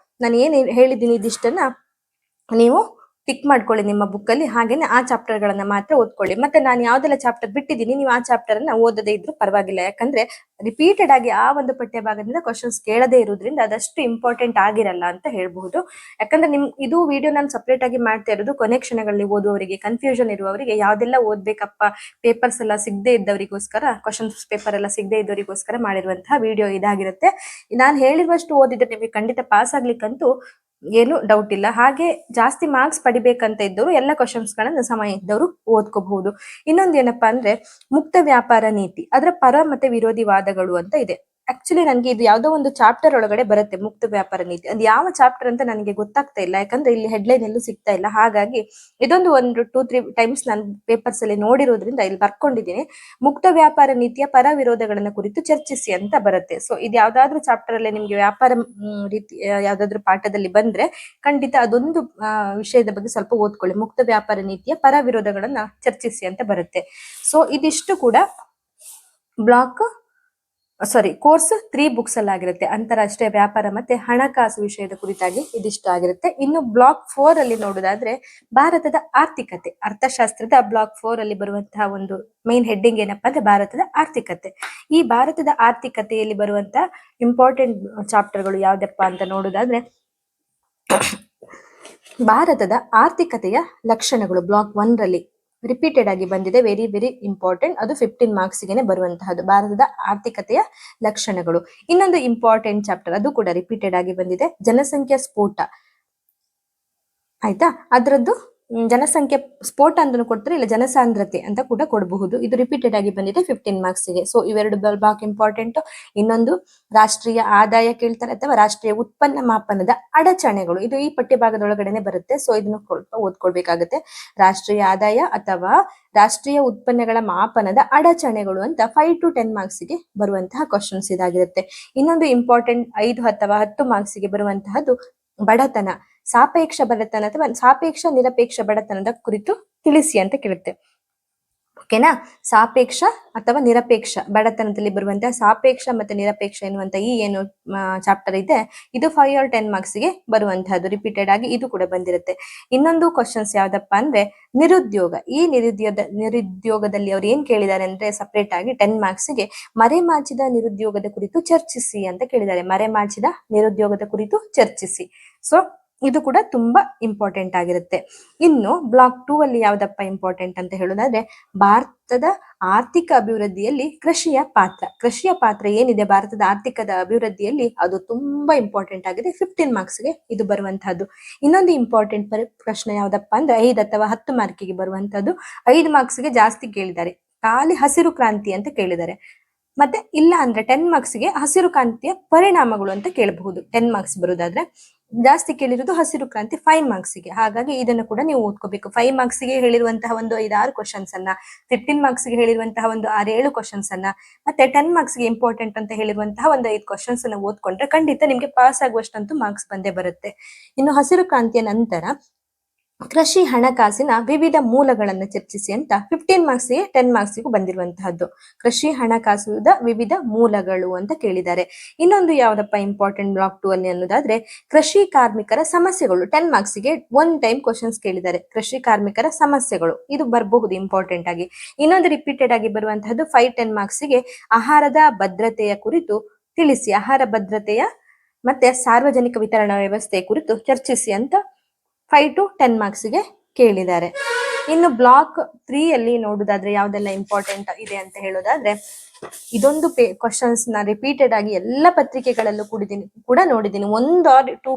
ನಾನು ಏನ್ ಹೇಳಿದ್ದೀನಿ ಇದಿಷ್ಟನ್ನ ನೀವು ಟಿಕ್ ಮಾಡ್ಕೊಳ್ಳಿ ನಿಮ್ಮ ಬುಕ್ ಅಲ್ಲಿ, ಹಾಗೇನೆ ಆ ಚಾಪ್ಟರ್ ಗಳನ್ನ ಮಾತ್ರ ಓದ್ಕೊಳ್ಳಿ. ಮತ್ತೆ ನಾನು ಯಾವ್ದೆಲ್ಲ ಚಾಪ್ಟರ್ ಬಿಟ್ಟಿದ್ದೀನಿ ನೀವು ಆ ಚಾಪ್ಟರ್ ಅನ್ನ ಓದದೇ ಇದ್ರೂ ಪರವಾಗಿಲ್ಲ, ಯಾಕಂದ್ರೆ ರಿಪೀಟೆಡ್ ಆಗಿ ಆ ಒಂದು ಪಠ್ಯ ಭಾಗದಿಂದ ಕ್ವಶನ್ಸ್ ಕೇಳದೇ ಇರೋದ್ರಿಂದ ಅದಷ್ಟು ಇಂಪಾರ್ಟೆಂಟ್ ಆಗಿರಲ್ಲ ಅಂತ ಹೇಳ್ಬಹುದು. ಯಾಕಂದ್ರೆ ಇದು ವಿಡಿಯೋ ನಾನು ಸಪರೇಟ್ ಆಗಿ ಮಾಡ್ತಾ ಇರೋದು ಕೊನೆ ಕ್ಷಣಗಳಲ್ಲಿ ಓದುವವರಿಗೆ, ಕನ್ಫ್ಯೂಷನ್ ಇರುವವರಿಗೆ, ಯಾವ್ದೆಲ್ಲ ಓದ್ಬೇಕಪ್ಪ ಪೇಪರ್ಸ್ ಎಲ್ಲ ಸಿಗದೆ ಇದ್ದವರಿಗೋಸ್ಕರ, ಕ್ವಶನ್ಸ್ ಪೇಪರ್ ಎಲ್ಲ ಸಿಗದೆ ಇದ್ದವರಿಗೋಸ್ಕರ ಮಾಡಿರುವಂತಹ ವಿಡಿಯೋ ಇದಾಗಿರುತ್ತೆ. ನಾನು ಹೇಳಿರುವಷ್ಟು ಓದಿದ್ರೆ ನಿಮಗೆ ಖಂಡಿತ ಪಾಸ್ ಆಗ್ಲಿಕ್ಕಂತೂ ಏನು ಡೌಟ್ ಇಲ್ಲ. ಹಾಗೆ ಜಾಸ್ತಿ ಮಾರ್ಕ್ಸ್ ಪಡಿಬೇಕಂತ ಇದ್ದವರು ಎಲ್ಲ ಕ್ವಶನ್ಸ್ ಗಳನ್ನ ಸಮಯ ಇದ್ದವರು ಓದ್ಕೋಬಹುದು. ಇನ್ನೊಂದು ಏನಪ್ಪಾ ಅಂದ್ರೆ ಮುಕ್ತ ವ್ಯಾಪಾರ ನೀತಿ, ಅದರ ಪರ ಮತ್ತೆ ವಿರೋಧಿ ವಾದಗಳು ಅಂತ ಇದೆ. ಆಕ್ಚುಲಿ ನನ್ಗೆ ಇದು ಯಾವ್ದೋ ಒಂದು ಚಾಪ್ಟರ್ ಒಳಗಡೆ ಬರುತ್ತೆ ಮುಕ್ತ ವ್ಯಾಪಾರ ನೀತಿ, ಅದು ಯಾವ ಚಾಪ್ಟರ್ ಅಂತ ನನಗೆ ಗೊತ್ತಾಗ್ತಾ ಇಲ್ಲ, ಯಾಕಂದ್ರೆ ಇಲ್ಲಿ ಹೆಡ್ಲೈನ್ ಎಲ್ಲೂ ಸಿಗ್ತಾ ಇಲ್ಲ. ಹಾಗಾಗಿ ಇದೊಂದು 2-3 ಟೈಮ್ಸ್ ನಾನು ಪೇಪರ್ಸ್ ಅಲ್ಲಿ ನೋಡಿರೋದ್ರಿಂದ ಇಲ್ಲಿ ಬರ್ಕೊಂಡಿದ್ದೀನಿ. ಮುಕ್ತ ವ್ಯಾಪಾರ ನೀತಿಯ ಪರ ವಿರೋಧಗಳನ್ನ ಕುರಿತು ಚರ್ಚಿಸಿ ಅಂತ ಬರುತ್ತೆ. ಸೊ ಇದು ಯಾವ್ದಾದ್ರು ಚಾಪ್ಟರ್ ಅಲ್ಲಿ ನಿಮ್ಗೆ ವ್ಯಾಪಾರ ರೀತಿ ಯಾವ್ದಾದ್ರು ಪಾಠದಲ್ಲಿ ಬಂದ್ರೆ ಖಂಡಿತ ಅದೊಂದು ವಿಷಯದ ಬಗ್ಗೆ ಸ್ವಲ್ಪ ಓದ್ಕೊಳ್ಳಿ. ಮುಕ್ತ ವ್ಯಾಪಾರ ನೀತಿಯ ಪರ ವಿರೋಧಗಳನ್ನ ಚರ್ಚಿಸಿ ಅಂತ ಬರುತ್ತೆ. ಸೊ ಇದಿಷ್ಟು ಕೂಡ ಕೋರ್ಸ್ 3 ಬುಕ್ಸ್ ಅಲ್ಲಿ ಆಗಿರುತ್ತೆ. ಅಂತಾರಾಷ್ಟ್ರೀಯ ವ್ಯಾಪಾರ ಮತ್ತೆ ಹಣಕಾಸು ವಿಷಯದ ಕುರಿತಾಗಿ ಇದಿಷ್ಟು ಆಗಿರುತ್ತೆ. ಇನ್ನು ಬ್ಲಾಕ್ 4 ಅಲ್ಲಿ ನೋಡುದಾದ್ರೆ ಭಾರತದ ಆರ್ಥಿಕತೆ, ಅರ್ಥಶಾಸ್ತ್ರದ ಬ್ಲಾಕ್ 4 ಅಲ್ಲಿ ಬರುವಂತಹ ಒಂದು ಮೈನ್ ಹೆಡ್ಡಿಂಗ್ ಏನಪ್ಪಾ ಅಂದ್ರೆ ಭಾರತದ ಆರ್ಥಿಕತೆ. ಈ ಭಾರತದ ಆರ್ಥಿಕತೆಯಲ್ಲಿ ಬರುವಂತಹ ಇಂಪಾರ್ಟೆಂಟ್ ಚಾಪ್ಟರ್ಗಳು ಯಾವ್ದಪ್ಪ ಅಂತ ನೋಡುದಾದ್ರೆ ಭಾರತದ ಆರ್ಥಿಕತೆಯ ಲಕ್ಷಣಗಳು ಬ್ಲಾಕ್ 1 ರಲ್ಲಿ ರಿಪೀಟೆಡ್ ಆಗಿ ಬಂದಿದೆ, ವೆರಿ ವೆರಿ ಇಂಪಾರ್ಟೆಂಟ್. ಅದು 15 ಮಾರ್ಕ್ಸ್ಗೆ ಬರುವಂತಹದ್ದು, ಭಾರತದ ಆರ್ಥಿಕತೆಯ ಲಕ್ಷಣಗಳು. ಇನ್ನೊಂದು ಇಂಪಾರ್ಟೆಂಟ್ ಚಾಪ್ಟರ್, ಅದು ಕೂಡ ರಿಪೀಟೆಡ್ ಆಗಿ ಬಂದಿದೆ, ಜನಸಂಖ್ಯಾ ಸ್ಫೋಟ. ಆಯ್ತಾ, ಅದರದ್ದು ಜನಸಂಖ್ಯೆ ಸ್ಫೋಟ ಅಂತ ಕೊಡ್ತಾರೆ, ಇಲ್ಲ ಜನಸಾಂದ್ರತೆ ಅಂತ ಕೂಡ ಕೊಡಬಹುದು. ಇದು ರಿಪೀಟೆಡ್ ಆಗಿ ಬಂದಿದೆ 15 ಮಾರ್ಕ್ಸ್ಗೆ. ಸೊ ಇವೆರಡು ಬ್ಲಾಕ್ ಇಂಪಾರ್ಟೆಂಟ್. ಇನ್ನೊಂದು ರಾಷ್ಟ್ರೀಯ ಆದಾಯ ಕೇಳ್ತಾರೆ, ಅಥವಾ ರಾಷ್ಟ್ರೀಯ ಉತ್ಪನ್ನ ಮಾಪನದ ಅಡಚಣೆಗಳು, ಇದು ಈ ಪಠ್ಯ ಭಾಗದೊಳಗಡೆನೆ ಬರುತ್ತೆ. ಸೊ ಇದನ್ನು ಓದ್ಕೊಳ್ಬೇಕಾಗುತ್ತೆ. ರಾಷ್ಟ್ರೀಯ ಆದಾಯ ಅಥವಾ ರಾಷ್ಟ್ರೀಯ ಉತ್ಪನ್ನಗಳ ಮಾಪನದ ಅಡಚಣೆಗಳು ಅಂತ 5 to 10 ಮಾರ್ಕ್ಸ್ಗೆ ಬರುವಂತಹ ಕ್ವಶನ್ಸ್ ಇದಾಗಿರುತ್ತೆ. ಇನ್ನೊಂದು ಇಂಪಾರ್ಟೆಂಟ್ 5 ಅಥವಾ 10 ಮಾರ್ಕ್ಸ್ಗೆ ಬರುವಂತಹದ್ದು ಬಡತನ, ಸಾಪೇಕ್ಷ ಬಡತನ ಅಥವಾ ಸಾಪೇಕ್ಷ ನಿರಪೇಕ್ಷ ಬಡತನದ ಕುರಿತು ತಿಳಿಸಿ ಅಂತ ಕೇಳುತ್ತೆ. ಓಕೆನಾ. ಸಾಪೇಕ್ಷ ಅಥವಾ ನಿರಪೇಕ್ಷ ಬಡತನದಲ್ಲಿ ಬರುವಂತಹ ಸಾಪೇಕ್ಷ ಮತ್ತೆ ನಿರಪೇಕ್ಷ ಎನ್ನುವಂತ ಈ ಏನು ಚಾಪ್ಟರ್ ಇದೆ, ಇದು 5 or 10 ಮಾರ್ಕ್ಸ್ಗೆ ಬರುವಂತಹದ್ದು. ರಿಪೀಟೆಡ್ ಆಗಿ ಇದು ಕೂಡ ಬಂದಿರುತ್ತೆ. ಇನ್ನೊಂದು ಕ್ವಶನ್ಸ್ ಯಾವ್ದಪ್ಪ ಅಂದ್ರೆ ನಿರುದ್ಯೋಗ. ಈ ನಿರುದ್ಯೋಗದಲ್ಲಿ ಅವ್ರು ಏನ್ ಕೇಳಿದ್ದಾರೆ ಅಂದ್ರೆ ಸಪರೇಟ್ ಆಗಿ 10 ಮಾರ್ಕ್ಸ್ಗೆ ಮರೆಮಾಚಿದ ನಿರುದ್ಯೋಗದ ಕುರಿತು ಚರ್ಚಿಸಿ ಅಂತ ಕೇಳಿದ್ದಾರೆ. ಮರೆಮಾಚಿದ ನಿರುದ್ಯೋಗದ ಕುರಿತು ಚರ್ಚಿಸಿ. ಸೊ ಇದು ಕೂಡ ತುಂಬಾ ಇಂಪಾರ್ಟೆಂಟ್ ಆಗಿರುತ್ತೆ. ಇನ್ನು ಬ್ಲಾಕ್ 2 ಅಲ್ಲಿ ಯಾವ್ದಪ್ಪ ಇಂಪಾರ್ಟೆಂಟ್ ಅಂತ ಹೇಳೋದಾದ್ರೆ ಭಾರತದ ಆರ್ಥಿಕ ಅಭಿವೃದ್ಧಿಯಲ್ಲಿ ಕೃಷಿಯ ಪಾತ್ರ ಏನಿದೆ ಭಾರತದ ಆರ್ಥಿಕದ ಅಭಿವೃದ್ಧಿಯಲ್ಲಿ ಅದು ತುಂಬಾ ಇಂಪಾರ್ಟೆಂಟ್ ಆಗಿದೆ. 15 ಮಾರ್ಕ್ಸ್ಗೆ ಇದು ಬರುವಂತಹದ್ದು. ಇನ್ನೊಂದು ಇಂಪಾರ್ಟೆಂಟ್ ಪ್ರಶ್ನೆ ಯಾವ್ದಪ್ಪ ಅಂದ್ರೆ 5 ಅಥವಾ 10 ಮಾರ್ಕಿಗೆ ಬರುವಂತಹದ್ದು. 5 ಮಾರ್ಕ್ಸ್ಗೆ ಜಾಸ್ತಿ ಕೇಳಿದ್ದಾರೆ, ಖಾಲಿ ಹಸಿರು ಕ್ರಾಂತಿ ಅಂತ ಕೇಳಿದ್ದಾರೆ. ಮತ್ತೆ ಇಲ್ಲ ಅಂದ್ರೆ 10 ಮಾರ್ಕ್ಸ್ಗೆ ಹಸಿರು ಕ್ರಾಂತಿಯ ಪರಿಣಾಮಗಳು ಅಂತ ಕೇಳಬಹುದು. 10 ಮಾರ್ಕ್ಸ್ ಬರುದಾದ್ರೆ ಜಾಸ್ತಿ ಕೇಳಿರೋದು ಹಸಿರು ಕ್ರಾಂತಿ 5 ಮಾರ್ಕ್ಸ್ಗೆ. ಹಾಗಾಗಿ ಇದನ್ನು ಕೂಡ ನೀವು ಓದ್ಕೋಬೇಕು. 5 ಮಾರ್ಕ್ಸ್ಗೆ ಹೇಳಿರುವಂತಹ ಒಂದು 5-6 ಕ್ವಶನ್ಸ್ ಅನ್ನ, 15 ಮಾರ್ಕ್ಸ್ಗೆ ಹೇಳಿರುವಂತಹ ಒಂದು 6-7 ಕ್ವಶನ್ಸ್ ಅನ್ನ, ಮತ್ತೆ 10 ಮಾರ್ಕ್ಸ್ಗೆ ಇಂಪಾರ್ಟೆಂಟ್ ಅಂತ ಹೇಳಿರುವಂತಹ ಒಂದು 5 ಕ್ವಶನ್ಸ್ ಅನ್ನ ಓದ್ಕೊಂಡ್ರೆ ಖಂಡಿತ ನಿಮ್ಗೆ ಪಾಸ್ ಆಗುವಷ್ಟಂತೂ ಮಾರ್ಕ್ಸ್ ಬಂದೇ ಬರುತ್ತೆ. ಇನ್ನು ಹಸಿರು ಕ್ರಾಂತಿಯ ನಂತರ ಕೃಷಿ ಹಣಕಾಸಿನ ವಿವಿಧ ಮೂಲಗಳನ್ನು ಚರ್ಚಿಸಿ ಅಂತ 15 ಮಾರ್ಕ್ಸ್ಗೆ 10 ಮಾರ್ಕ್ಸ್ಗೂ ಬಂದಿರುವಂತಹದ್ದು. ಕೃಷಿ ಹಣಕಾಸುದ ವಿವಿಧ ಮೂಲಗಳು ಅಂತ ಕೇಳಿದ್ದಾರೆ. ಇನ್ನೊಂದು ಯಾವ್ದಪ್ಪ ಇಂಪಾರ್ಟೆಂಟ್ ಬ್ಲಾಕ್ 2 ಅಲ್ಲಿ ಅನ್ನೋದಾದ್ರೆ ಕೃಷಿ ಕಾರ್ಮಿಕರ ಸಮಸ್ಯೆಗಳು. 10 ಮಾರ್ಕ್ಸ್ಗೆ 1 ಟೈಮ್ ಕ್ವಶನ್ಸ್ ಕೇಳಿದ್ದಾರೆ. ಕೃಷಿ ಕಾರ್ಮಿಕರ ಸಮಸ್ಯೆಗಳು ಇದು ಬರಬಹುದು ಇಂಪಾರ್ಟೆಂಟ್ ಆಗಿ. ಇನ್ನೊಂದು ರಿಪೀಟೆಡ್ ಆಗಿ ಬರುವಂತಹದ್ದು 5-10 ಮಾರ್ಕ್ಸ್ಗೆ ಆಹಾರದ ಭದ್ರತೆಯ ಕುರಿತು ತಿಳಿಸಿ. ಆಹಾರ ಭದ್ರತೆಯ ಮತ್ತೆ ಸಾರ್ವಜನಿಕ ವಿತರಣಾ ವ್ಯವಸ್ಥೆ ಕುರಿತು ಚರ್ಚಿಸಿ ಅಂತ 5 to 10 ಮಾರ್ಕ್ಸ್ಗೆ ಕೇಳಿದ್ದಾರೆ. ಇನ್ನು ಬ್ಲಾಕ್ 3 ಅಲ್ಲಿ ನೋಡುದಾದ್ರೆ ಯಾವ್ದೆಲ್ಲ ಇಂಪಾರ್ಟೆಂಟ್ ಇದೆ ಅಂತ ಹೇಳೋದಾದ್ರೆ ಇದೊಂದು ಕ್ವಶನ್ಸ್ ನ ರಿಪೀಟೆಡ್ ಆಗಿ ಎಲ್ಲ ಪತ್ರಿಕೆಗಳಲ್ಲೂ ಕೂಡ ನೋಡಿದ್ದೀನಿ. 1 or 2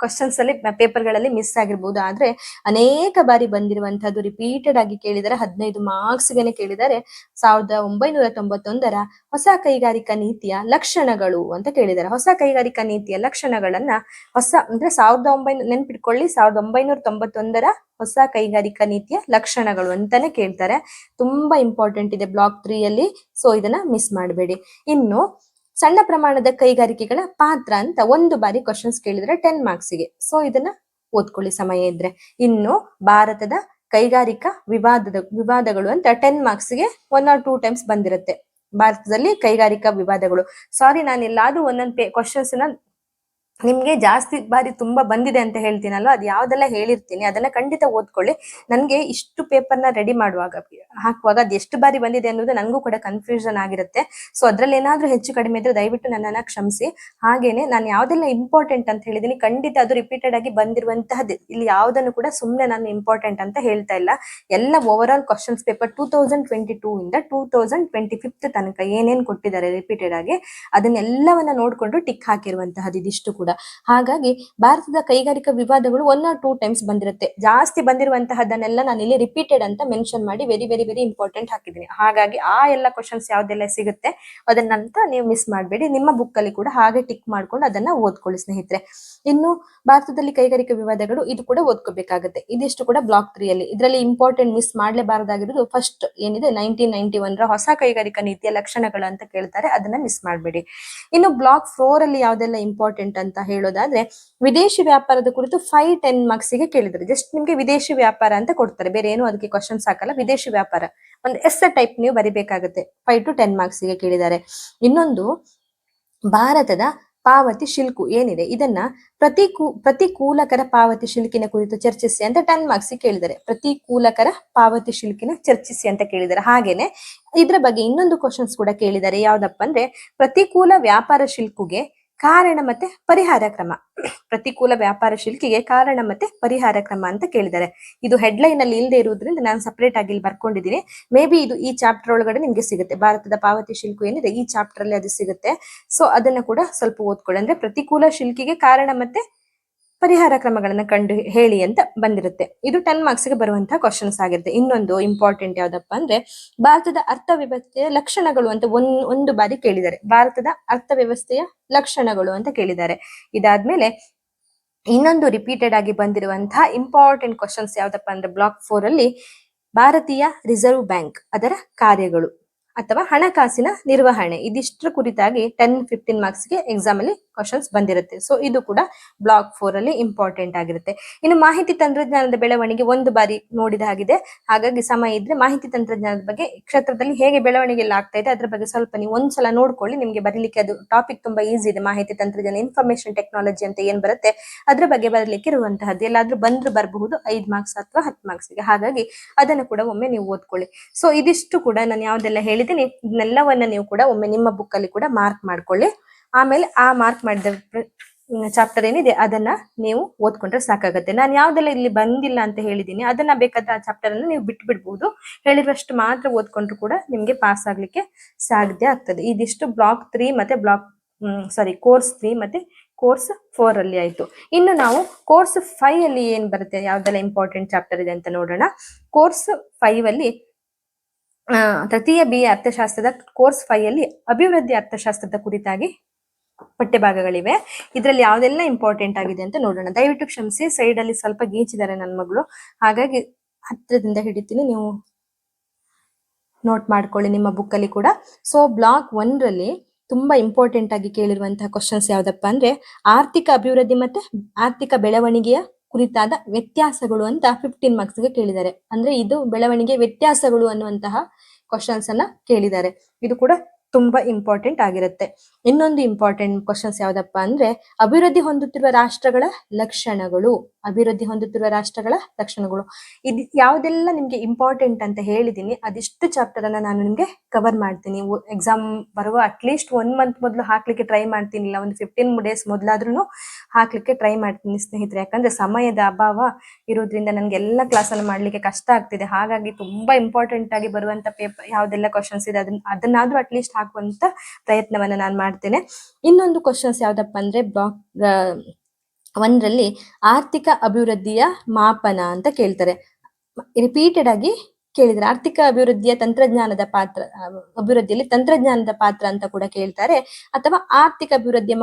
ಕ್ವಶನ್ಸ್ ಅಲ್ಲಿ ಪೇಪರ್ಗಳಲ್ಲಿ ಮಿಸ್ ಆಗಿರ್ಬೋದು, ಆದ್ರೆ ಅನೇಕ ಬಾರಿ ಬಂದಿರುವಂತಹದ್ದು. ರಿಪೀಟೆಡ್ ಆಗಿ ಕೇಳಿದರೆ 15 ಮಾರ್ಕ್ಸ್ಗೆನೆ ಕೇಳಿದರೆ 1991ರ ಹೊಸ ಕೈಗಾರಿಕಾ ನೀತಿಯ ಲಕ್ಷಣಗಳು ಅಂತ ಕೇಳಿದ್ದಾರೆ. ಹೊಸ ಕೈಗಾರಿಕಾ ನೀತಿಯ ಲಕ್ಷಣಗಳನ್ನ ಅಂದ್ರೆ 1900 ನೆನ್ಪಿಟ್ಕೊಳ್ಳಿ, 1991ರ ಹೊಸ ಕೈಗಾರಿಕಾ ನೀತಿಯ ಲಕ್ಷಣಗಳು ಅಂತಾನೆ ಕೇಳ್ತಾರೆ. ತುಂಬಾ ಇಂಪಾರ್ಟೆಂಟ್ ಇದೆ ಬ್ಲಾಕ್ 3 ಅಲ್ಲಿ. ಸೊ ಇದನ್ನ ಮಿಸ್ ಮಾಡಬೇಡಿ. ಇನ್ನು ಸಣ್ಣ ಪ್ರಮಾಣದ ಕೈಗಾರಿಕೆಗಳ ಪಾತ್ರ ಅಂತ 1 ಬಾರಿ ಕ್ವಶನ್ಸ್ ಕೇಳಿದ್ರೆ 10 ಮಾರ್ಕ್ಸ್ಗೆ. ಸೊ ಇದನ್ನ ಓದ್ಕೊಳ್ಳಿ ಸಮಯ ಇದ್ರೆ. ಇನ್ನು ಭಾರತದ ಕೈಗಾರಿಕಾ ವಿವಾದಗಳು ಅಂತ 10 ಮಾರ್ಕ್ಸ್ಗೆ 1 or 2 ಟೈಮ್ಸ್ ಬಂದಿರುತ್ತೆ. ಭಾರತದಲ್ಲಿ ಕೈಗಾರಿಕಾ ವಿವಾದಗಳು. ಸಾರಿ, ನಾನು ಎಲ್ಲಾದ್ರೂ ಒಂದೊಂದು ಕ್ವಶನ್ಸ್ ನ ನಿಮ್ಗೆ ಜಾಸ್ತಿ ಬಾರಿ ತುಂಬಾ ಬಂದಿದೆ ಅಂತ ಹೇಳ್ತೀನಲ್ವ, ಅದು ಯಾವ್ದೆಲ್ಲ ಹೇಳಿರ್ತೀನಿ ಅದನ್ನ ಖಂಡಿತ ಓದ್ಕೊಳ್ಳಿ. ನನ್ಗೆ ಇಷ್ಟು ಪೇಪರ್ನ ರೆಡಿ ಹಾಕುವಾಗ ಅದು ಎಷ್ಟು ಬಾರಿ ಬಂದಿದೆ ಅನ್ನೋದು ನನಗೂ ಕೂಡ ಕನ್ಫ್ಯೂಷನ್ ಆಗಿರುತ್ತೆ. ಸೊ ಅದ್ರಲ್ಲಿ ಏನಾದ್ರೂ ಹೆಚ್ಚು ಕಡಿಮೆ ಇದ್ರೆ ದಯವಿಟ್ಟು ನನ್ನನ್ನ ಕ್ಷಮಿಸಿ. ಹಾಗೇನೆ ನಾನು ಯಾವ್ದೆಲ್ಲ ಇಂಪಾರ್ಟೆಂಟ್ ಅಂತ ಹೇಳಿದೀನಿ ಖಂಡಿತ ಅದು ರಿಪೀಟೆಡ್ ಆಗಿ ಬಂದಿರುವಂತಹದ್ದು. ಇಲ್ಲಿ ಯಾವ್ದನ್ನು ಕೂಡ ಸುಮ್ನೆ ನಾನು ಇಂಪಾರ್ಟೆಂಟ್ ಅಂತ ಹೇಳ್ತಾ ಇಲ್ಲ. ಎಲ್ಲ ಓವರ್ ಆಲ್ ಕ್ವಶನ್ಸ್ ಪೇಪರ್ 2022 ಇಂದ 2025 ತನಕ ಏನೇನ್ ಕೊಟ್ಟಿದ್ದಾರೆ ರಿಪೀಟೆಡ್ ಆಗಿ ಅದನ್ನೆಲ್ಲವನ್ನ ನೋಡ್ಕೊಂಡು ಟಿಕ್ ಹಾಕಿರುವಂತಹದ್ದು ಇದಿಷ್ಟು ಕೂಡ. ಹಾಗಾಗಿ ಭಾರತದ ಕೈಗಾರಿಕಾ ವಿವಾದಗಳು 1 or 2 ಟೈಮ್ಸ್ ಬಂದಿರುತ್ತೆ. ಜಾಸ್ತಿ ಬಂದಿರುವಂತಹದನ್ನೆಲ್ಲ ನಾನು ಇಲ್ಲಿ ರಿಪೀಟೆಡ್ ಅಂತ ಮೆನ್ಷನ್ ಮಾಡಿ ವೆರಿ ವೆರಿ ವೆರಿ ಇಂಪಾರ್ಟೆಂಟ್ ಹಾಕಿದ್ದೀನಿ. ಹಾಗಾಗಿ ಆ ಎಲ್ಲ ಕ್ವಶನ್ಸ್ ಯಾವ್ದೆಲ್ಲ ಸಿಗುತ್ತೆ ಅದನ್ನಂತ ನೀವು ಮಿಸ್ ಮಾಡಬೇಡಿ. ನಿಮ್ಮ ಬುಕ್ ಅಲ್ಲಿ ಕೂಡ ಹಾಗೆ ಟಿಕ್ ಮಾಡ್ಕೊಂಡು ಅದನ್ನ ಓದ್ಕೊಳ್ಳಿ ಸ್ನೇಹಿತರೆ. ಇನ್ನು ಭಾರತದಲ್ಲಿ ಕೈಗಾರಿಕಾ ವಿವಾದಗಳು ಇದು ಕೂಡ ಓದ್ಕೋಬೇಕಾಗುತ್ತೆ. ಇದಿಷ್ಟು ಕೂಡ ಬ್ಲಾಕ್ 3 ಅಲ್ಲಿ. ಇದರಲ್ಲಿ ಇಂಪಾರ್ಟೆಂಟ್ ಮಿಸ್ ಮಾಡಲೇಬಾರದಾಗಿರೋದು ಫಸ್ಟ್ ಏನಿದೆ 1991ರ ಹೊಸ ಕೈಗಾರಿಕಾ ನೀತಿಯ ಲಕ್ಷಣಗಳು ಅಂತ ಕೇಳ್ತಾರೆ, ಅದನ್ನ ಮಿಸ್ ಮಾಡಬೇಡಿ. ಇನ್ನು ಬ್ಲಾಕ್ 4 ಅಲ್ಲಿ ಯಾವ್ದೆಲ್ಲ ಇಂಪಾರ್ಟೆಂಟ್ ಅಂತ ಹೇಳೋದಾದ್ರೆ ವಿದೇಶಿ ವ್ಯಾಪಾರದ ಕುರಿತು 5-10 ಮಾರ್ಕ್ಸ್ಗೆ ಕೇಳಿದ್ರೆ ಜಸ್ಟ್ ನಿಮ್ಗೆ ವಿದೇಶಿ ವ್ಯಾಪಾರ ಅಂತ ಕೊಡ್ತಾರೆ, ಬೇರೆ ಏನು ಅದಕ್ಕೆ ಕ್ವಶನ್ಸ್ ಹಾಕಲ್ಲ. ವಿದೇಶಿ ವ್ಯಾಪಾರ ಒಂದು ಎಸ್ಸೆ ಟೈಪ್ ನೀವು ಬರಿಬೇಕಾಗುತ್ತೆ. 5 to 10 ಮಾರ್ಕ್ಸ್ಗೆ ಕೇಳಿದ್ದಾರೆ. ಇನ್ನೊಂದು ಭಾರತದ ಪಾವತಿ ಶಿಲ್ಕು ಏನಿದೆ ಇದನ್ನ ಪ್ರತಿಕೂಲಕರ ಪಾವತಿ ಶಿಲ್ಕಿನ ಕುರಿತು ಚರ್ಚಿಸಿ ಅಂತ 10 ಮಾರ್ಕ್ಸ್ ಕೇಳಿದ್ದಾರೆ. ಪ್ರತಿಕೂಲಕರ ಪಾವತಿ ಶಿಲ್ಕಿನ ಚರ್ಚಿಸಿ ಅಂತ ಕೇಳಿದ್ದಾರೆ. ಹಾಗೇನೆ ಇದ್ರ ಬಗ್ಗೆ ಇನ್ನೊಂದು ಕ್ವಶನ್ಸ್ ಕೂಡ ಕೇಳಿದ್ದಾರೆ. ಯಾವ್ದಪ್ಪ ಅಂದ್ರೆ ಪ್ರತಿಕೂಲ ವ್ಯಾಪಾರ ಶಿಲ್ಕುಗೆ ಕಾರಣ ಮತ್ತೆ ಪರಿಹಾರ ಕ್ರಮ. ಪ್ರತಿಕೂಲ ವ್ಯಾಪಾರ ಶಿಲ್ಕಿಗೆ ಕಾರಣ ಮತ್ತೆ ಪರಿಹಾರ ಕ್ರಮ ಅಂತ ಕೇಳಿದ್ದಾರೆ. ಇದು ಹೆಡ್ಲೈನ್ ಅಲ್ಲಿ ಇಲ್ಲದೆ ಇರುವುದರಿಂದ ನಾನು ಸಪರೇಟ್ ಆಗಿ ಇಲ್ಲಿ ಬರ್ಕೊಂಡಿದ್ದೀನಿ. ಮೇ ಬಿ ಇದು ಈ ಚಾಪ್ಟರ್ ಒಳಗಡೆ ನಿಮ್ಗೆ ಸಿಗುತ್ತೆ. ಭಾರತದ ಪಾವತಿ ಶಿಲ್ಕು ಏನಿದೆ ಈ ಚಾಪ್ಟರ್ ಅಲ್ಲಿ ಅದು ಸಿಗುತ್ತೆ. ಸೊ ಅದನ್ನ ಕೂಡ ಸ್ವಲ್ಪ ಓದ್ಕೊಳ್ಳಿ. ಅಂದ್ರೆ ಪ್ರತಿಕೂಲ ಶಿಲ್ಕಿಗೆ ಕಾರಣ ಮತ್ತೆ ಪರಿಹಾರ ಕ್ರಮಗಳನ್ನ ಕಂಡು ಹೇಳಿ ಅಂತ ಬಂದಿರುತ್ತೆ. ಇದು 10 ಮಾರ್ಕ್ಸ್ಗೆ ಬರುವಂತಹ ಕ್ವಶನ್ಸ್ ಆಗಿರುತ್ತೆ. ಇನ್ನೊಂದು ಇಂಪಾರ್ಟೆಂಟ್ ಯಾವ್ದಪ್ಪ ಅಂದ್ರೆ ಭಾರತದ ಅರ್ಥವ್ಯವಸ್ಥೆಯ ಲಕ್ಷಣಗಳು ಅಂತ ಒಂದು ಬಾರಿ ಕೇಳಿದ್ದಾರೆ. ಭಾರತದ ಅರ್ಥವ್ಯವಸ್ಥೆಯ ಲಕ್ಷಣಗಳು ಅಂತ ಕೇಳಿದ್ದಾರೆ. ಇದಾದ್ಮೇಲೆ ಇನ್ನೊಂದು ರಿಪೀಟೆಡ್ ಆಗಿ ಬಂದಿರುವಂತಹ ಇಂಪಾರ್ಟೆಂಟ್ ಕ್ವಶನ್ಸ್ ಯಾವ್ದಪ್ಪ ಅಂದ್ರೆ ಬ್ಲಾಕ್ 4 ಅಲ್ಲಿ ಭಾರತೀಯ ರಿಸರ್ವ್ ಬ್ಯಾಂಕ್ ಅದರ ಕಾರ್ಯಗಳು ಅಥವಾ ಹಣಕಾಸಿನ ನಿರ್ವಹಣೆ. ಇದಿಷ್ಟರ ಕುರಿತಾಗಿ 10-15 ಮಾರ್ಕ್ಸ್ಗೆ ಎಕ್ಸಾಮ್ ಅಲ್ಲಿ ಕ್ವಶನ್ಸ್ ಬಂದಿರುತ್ತೆ. ಸೊ ಇದು ಕೂಡ ಬ್ಲಾಕ್ 4 ಅಲ್ಲಿ ಇಂಪಾರ್ಟೆಂಟ್ ಆಗಿರುತ್ತೆ. ಇನ್ನು ಮಾಹಿತಿ ತಂತ್ರಜ್ಞಾನದ ಬೆಳವಣಿಗೆ ಒಂದು ಬಾರಿ ನೋಡಿದ ಹಾಗಿದೆ. ಹಾಗಾಗಿ ಸಮಯ ಇದ್ರೆ ಮಾಹಿತಿ ತಂತ್ರಜ್ಞಾನದ ಬಗ್ಗೆ ಕ್ಷೇತ್ರದಲ್ಲಿ ಹೇಗೆ ಬೆಳವಣಿಗೆ ಎಲ್ಲ ಆಗ್ತಾ ಇದೆ ಅದ್ರ ಬಗ್ಗೆ ಸ್ವಲ್ಪ ನೀವು ಒಂದ್ಸಲ ನೋಡ್ಕೊಳ್ಳಿ. ನಿಮ್ಗೆ ಬರೀಲಿಕ್ಕೆ ಅದು ಟಾಪಿಕ್ ತುಂಬಾ ಈಸಿ ಇದೆ. ಮಾಹಿತಿ ತಂತ್ರಜ್ಞಾನ, ಇನ್ಫಾರ್ಮೇಶನ್ ಟೆಕ್ನಾಲಜಿ ಅಂತ ಏನ್ ಬರುತ್ತೆ ಅದ್ರ ಬಗ್ಗೆ ಬರಲಿಕ್ಕೆ ಇರುವಂತಹದ್ದು. ಎಲ್ಲಾದ್ರೂ ಬಂದ್ರು ಬರಬಹುದು 5 ಮಾರ್ಕ್ಸ್ ಅಥವಾ 10 ಮಾರ್ಕ್ಸ್ಗೆ. ಹಾಗಾಗಿ ಅದನ್ನು ಕೂಡ ಒಮ್ಮೆ ನೀವು ಓದ್ಕೊಳ್ಳಿ. ಸೊ ಇದಿಷ್ಟು ಕೂಡ ನಾನು ಯಾವ್ದೆಲ್ಲ ಹೇಳಿದ್ದೀನಿ ಇದನ್ನೆಲ್ಲವನ್ನ ನೀವು ಕೂಡ ಒಮ್ಮೆ ನಿಮ್ಮ ಬುಕ್ ಅಲ್ಲಿ ಕೂಡ ಮಾರ್ಕ್ ಮಾಡ್ಕೊಳ್ಳಿ. ಆಮೇಲೆ ಆ ಮಾರ್ಕ್ ಮಾಡಿದ ಚಾಪ್ಟರ್ ಏನಿದೆ ಅದನ್ನ ನೀವು ಓದ್ಕೊಂಡ್ರೆ ಸಾಕಾಗುತ್ತೆ. ನಾನು ಯಾವ್ದೆಲ್ಲ ಇಲ್ಲಿ ಬಂದಿಲ್ಲ ಅಂತ ಹೇಳಿದೀನಿ ಅದನ್ನ ಬೇಕಾದ್ರೆ ಆ ಚಾಪ್ಟರ್ ಅನ್ನು ನೀವು ಬಿಟ್ಟು ಬಿಡ್ಬಹುದು. ಹೇಳಿರೋಷ್ಟು ಮಾತ್ರ ಓದ್ಕೊಂಡ್ರು ಕೂಡ ನಿಮ್ಗೆ ಪಾಸ್ ಆಗ್ಲಿಕ್ಕೆ ಸಾಧ್ಯ ಆಗ್ತದೆ. ಇದಿಷ್ಟು ಬ್ಲಾಕ್ 3 ಮತ್ತೆ ಕೋರ್ಸ್ 3 ಮತ್ತೆ ಕೋರ್ಸ್ 4 ಅಲ್ಲಿ ಆಯ್ತು. ಇನ್ನು ನಾವು ಕೋರ್ಸ್ 5 ಅಲ್ಲಿ ಏನ್ ಬರುತ್ತೆ, ಯಾವ್ದೆಲ್ಲ ಇಂಪಾರ್ಟೆಂಟ್ ಚಾಪ್ಟರ್ ಇದೆ ಅಂತ ನೋಡೋಣ. ಕೋರ್ಸ್ 5 ಅಲ್ಲಿ ತೃತೀಯ BA ಅರ್ಥಶಾಸ್ತ್ರದ ಕೋರ್ಸ್ 5 ಅಲ್ಲಿ ಅಭಿವೃದ್ಧಿ ಅರ್ಥಶಾಸ್ತ್ರದ ಕುರಿತಾಗಿ ಪಠ್ಯಭಾಗಗಳಿವೆ. ಇದರಲ್ಲಿ ಯಾವ್ದೆಲ್ಲ ಇಂಪಾರ್ಟೆಂಟ್ ಆಗಿದೆ ಅಂತ ನೋಡೋಣ. ದಯವಿಟ್ಟು ಕ್ಷಮಿಸಿ, ಸೈಡ್ ಅಲ್ಲಿ ಸ್ವಲ್ಪ ಗೀಚಿದ್ದಾರೆ ನನ್ನ ಮಗಳು, ಹಾಗಾಗಿ ಹತ್ರದಿಂದ ಹಿಡಿತೀನಿ, ನೀವು ನೋಟ್ ಮಾಡ್ಕೊಳ್ಳಿ ನಿಮ್ಮ ಬುಕ್ ಅಲ್ಲಿ ಕೂಡ. ಸೊ ಬ್ಲಾಕ್ 1 ರಲ್ಲಿ ತುಂಬಾ ಇಂಪಾರ್ಟೆಂಟ್ ಆಗಿ ಕೇಳಿರುವಂತಹ ಕ್ವಶನ್ಸ್ ಯಾವ್ದಪ್ಪ ಅಂದ್ರೆ ಆರ್ಥಿಕ ಅಭಿವೃದ್ಧಿ ಮತ್ತೆ ಆರ್ಥಿಕ ಬೆಳವಣಿಗೆಯ ಕುರಿತಾದ ವ್ಯತ್ಯಾಸಗಳು ಅಂತ 15 ಮಾರ್ಕ್ಸ್ಗೆ ಕೇಳಿದ್ದಾರೆ. ಅಂದ್ರೆ ಇದು ಬೆಳವಣಿಗೆ ವ್ಯತ್ಯಾಸಗಳು ಅನ್ನುವಂತಹ ಕ್ವಶನ್ಸ್ ಅನ್ನ ಕೇಳಿದ್ದಾರೆ. ಇದು ಕೂಡ ತುಂಬಾ ಇಂಪಾರ್ಟೆಂಟ್ ಆಗಿರುತ್ತೆ. ಇನ್ನೊಂದು ಇಂಪಾರ್ಟೆಂಟ್ ಕ್ವಶನ್ಸ್ ಯಾವ್ದಪ್ಪ ಅಂದ್ರೆ ಅಭಿವೃದ್ಧಿ ಹೊಂದುತ್ತಿರುವ ರಾಷ್ಟ್ರಗಳ ಲಕ್ಷಣಗಳು. ಅಭಿವೃದ್ಧಿ ಹೊಂದುತ್ತಿರುವ ರಾಷ್ಟ್ರಗಳ ಲಕ್ಷಣಗಳು ಇದು ಯಾವ್ದೆಲ್ಲ ನಿಮ್ಗೆ ಇಂಪಾರ್ಟೆಂಟ್ ಅಂತ ಹೇಳಿದೀನಿ ಅದಿಷ್ಟು ಚಾಪ್ಟರ್ ಅನ್ನ ನಾನು ನಿಮ್ಗೆ ಕವರ್ ಮಾಡ್ತೀನಿ. ಎಕ್ಸಾಮ್ ಬರುವ ಅಟ್ಲೀಸ್ಟ್ 1 ಮಂತ್ ಮೊದಲು ಹಾಕ್ಲಿಕ್ಕೆ ಟ್ರೈ ಮಾಡ್ತೀನಿ, ಇಲ್ಲ ಒಂದು 15 ಡೇಸ್ ಮೊದಲಾದ್ರೂ ಹಾಕ್ಲಿಕ್ಕೆ ಟ್ರೈ ಮಾಡ್ತೀನಿ ಸ್ನೇಹಿತರೆ. ಯಾಕಂದ್ರೆ ಸಮಯದ ಅಭಾವ ಇರೋದ್ರಿಂದ ನನ್ಗೆ ಎಲ್ಲ ಕ್ಲಾಸ್ ಅನ್ನು ಮಾಡ್ಲಿಕ್ಕೆ ಕಷ್ಟ ಆಗ್ತಿದೆ. ಹಾಗಾಗಿ ತುಂಬಾ ಇಂಪಾರ್ಟೆಂಟ್ ಆಗಿ ಬರುವಂತ ಪೇಪರ್ ಯಾವ್ದೆಲ್ಲ ಕ್ವಶನ್ಸ್ ಇದೆ ಅದನ್ನಾದ್ರೂ ಅಟ್ಲೀಸ್ಟ್ ಹಾಕುವಂತ ಪ್ರಯತ್ನವನ್ನ ನಾನು ಮಾಡ್ತೇನೆ. ಇನ್ನೊಂದು ಕ್ವಶನ್ಸ್ ಯಾವ್ದಪ್ಪ ಅಂದ್ರೆ ಬ್ಲಾಕ್ 1 ರಲ್ಲಿ ಆರ್ಥಿಕ ಅಭಿವೃದ್ಧಿಯ ಮಾಪನ ಅಂತ ಕೇಳ್ತಾರೆ. ರಿಪೀಟೆಡ್ ಆಗಿ ಕೇಳಿದ್ರೆ ಆರ್ಥಿಕ ಅಭಿವೃದ್ಧಿಯ ತಂತ್ರಜ್ಞಾನದ ಪಾತ್ರ, ಅಭಿವೃದ್ಧಿಯಲ್ಲಿ ತಂತ್ರಜ್ಞಾನದ ಪಾತ್ರ ಅಂತ ಕೂಡ ಕೇಳ್ತಾರೆ, ಅಥವಾ ಆರ್ಥಿಕ ಅಭಿವೃದ್ಧಿಯ